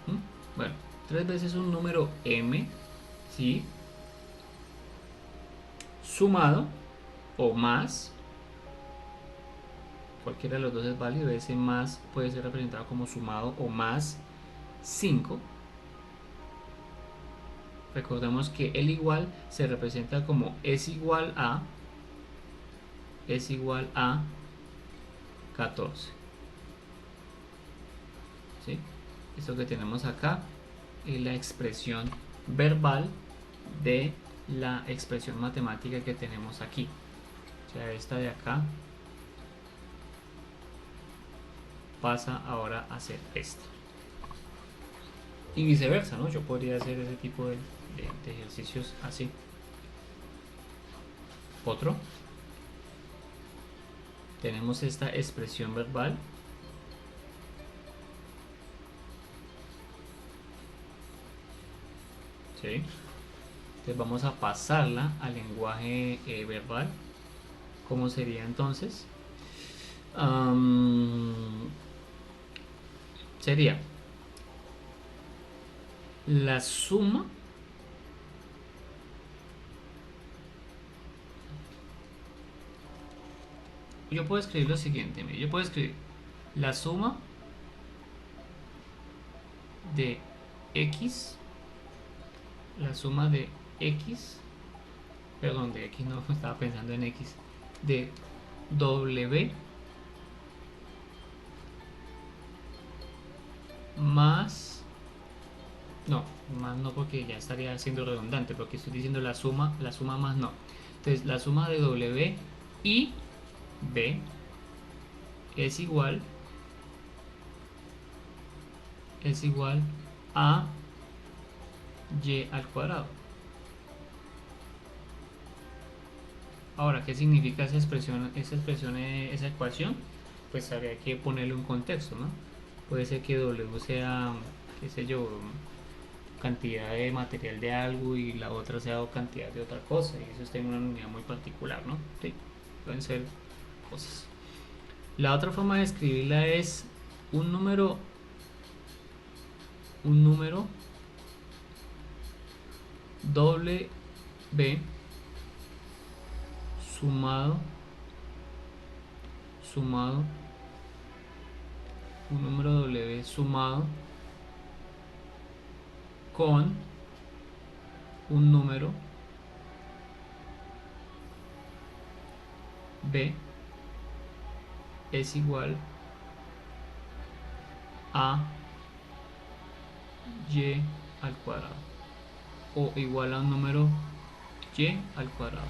Bueno, tres veces un número m, ¿sí? Sumado o más, cualquiera de los dos es válido. Ese más puede ser representado como sumado o más 5. Recordemos que el igual se representa como es igual a es igual a 14. ¿Sí? Esto que tenemos acá es la expresión verbal de la expresión matemática que tenemos aquí. O sea, esta de acá pasa ahora a ser esta. Y viceversa, ¿no? Yo podría hacer ese tipo de ejercicios así. Otro. Tenemos esta expresión verbal. ¿Sí? Entonces vamos a pasarla al lenguaje verbal. ¿Cómo sería entonces? Sería la suma yo puedo escribir lo siguiente, yo puedo escribir la suma de x, la suma de x, perdón, de x no, estaba pensando en x, de w más, no, más no porque ya estaría siendo redundante, porque estoy diciendo la suma más no. Entonces la suma de w y b es igual a y al cuadrado. Ahora, ¿qué significa esa expresión, esa ecuación? Pues habría que ponerle un contexto, ¿no? Puede ser que W sea, qué sé yo, cantidad de material de algo y la otra sea cantidad de otra cosa, y eso está en una unidad muy particular, ¿no? Sí, pueden ser cosas. La otra forma de escribirla es un número doble B sumado un número W sumado con un número B es igual a y al cuadrado o igual a un número y al cuadrado.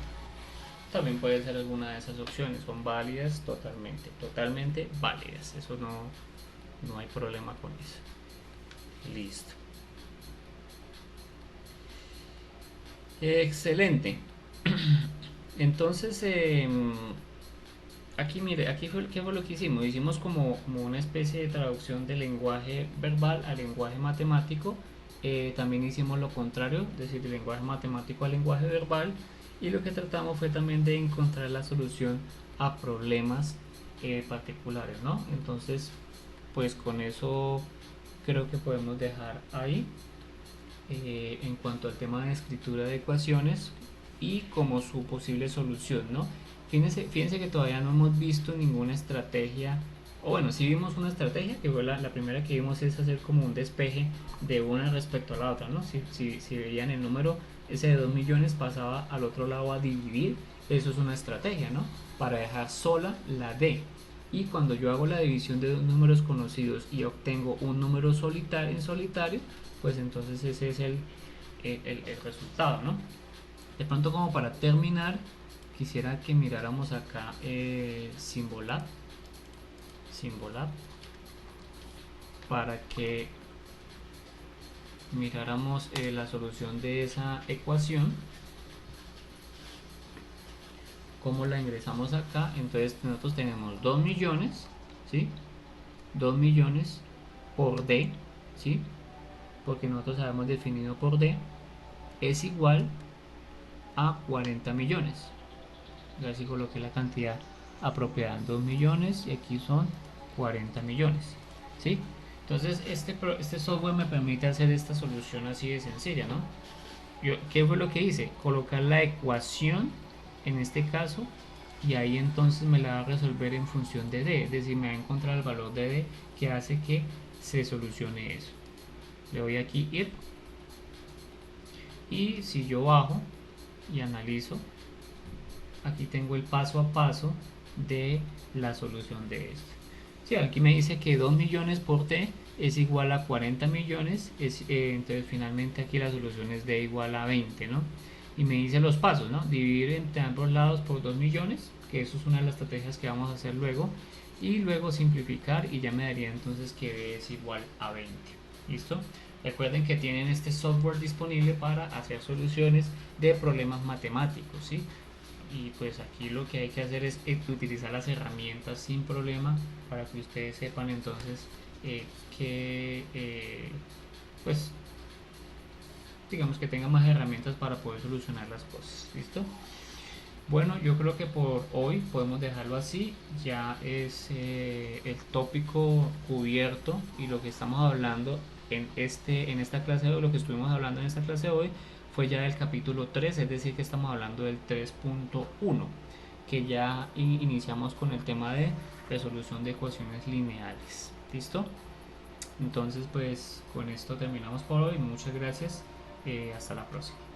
También puede ser alguna de esas opciones, son válidas, totalmente válidas, eso no hay problema con eso. Listo. Excelente. Entonces, aquí mire, ¿qué fue lo que hicimos? Hicimos como una especie de traducción del lenguaje verbal al lenguaje matemático. También hicimos lo contrario, es decir, del lenguaje matemático al lenguaje verbal. Y lo que tratamos fue también de encontrar la solución a problemas particulares, ¿no? Entonces, pues con eso creo que podemos dejar ahí en cuanto al tema de escritura de ecuaciones y como su posible solución, ¿no? Fíjense que todavía no hemos visto ninguna estrategia, o bueno, sí vimos una estrategia, que fue la primera que vimos es hacer como un despeje de una respecto a la otra, ¿no? Si veían el número ese de 2 millones pasaba al otro lado a dividir, eso es una estrategia, ¿no? Para dejar sola la D. Y cuando yo hago la división de dos números conocidos y obtengo un número solitario en solitario, pues entonces ese es el resultado, ¿no? De pronto, como para terminar, quisiera que miráramos acá Symbolab para que miráramos la solución de esa ecuación, cómo la ingresamos acá. Entonces nosotros tenemos 2 millones, ¿sí? 2 millones por D, ¿sí? Porque nosotros habíamos definido por D es igual a 40 millones. Así coloqué la cantidad apropiada, 2 millones, y aquí son 40 millones, ¿sí? Entonces este software me permite hacer esta solución así de sencilla, ¿no? ¿Qué fue lo que hice? Colocar la ecuación en este caso, y ahí entonces me la va a resolver en función de D, es decir, me va a encontrar el valor de D que hace que se solucione eso. Le doy aquí ir, y si yo bajo y analizo, aquí tengo el paso a paso de la solución de esto. Sí, aquí me dice que 2 millones por t es igual a 40 millones, entonces finalmente aquí la solución es d igual a 20, ¿no? Y me dice los pasos, ¿no? Dividir entre ambos lados por 2 millones, que eso es una de las estrategias que vamos a hacer luego, y luego simplificar y ya me daría entonces que d es igual a 20. ¿Listo? Recuerden que tienen este software disponible para hacer soluciones de problemas matemáticos, ¿sí? Y pues aquí lo que hay que hacer es utilizar las herramientas sin problema para que ustedes sepan entonces que pues digamos que tengan más herramientas para poder solucionar las cosas. ¿Listo? Bueno, yo creo que por hoy podemos dejarlo así. Ya es el tópico cubierto y lo que estamos hablando en esta clase de hoy, lo que estuvimos hablando en esta clase de hoy fue ya del capítulo 3, es decir que estamos hablando del 3.1, que ya iniciamos con el tema de resolución de ecuaciones lineales. ¿Listo? Entonces pues con esto terminamos por hoy. Muchas gracias. Hasta la próxima.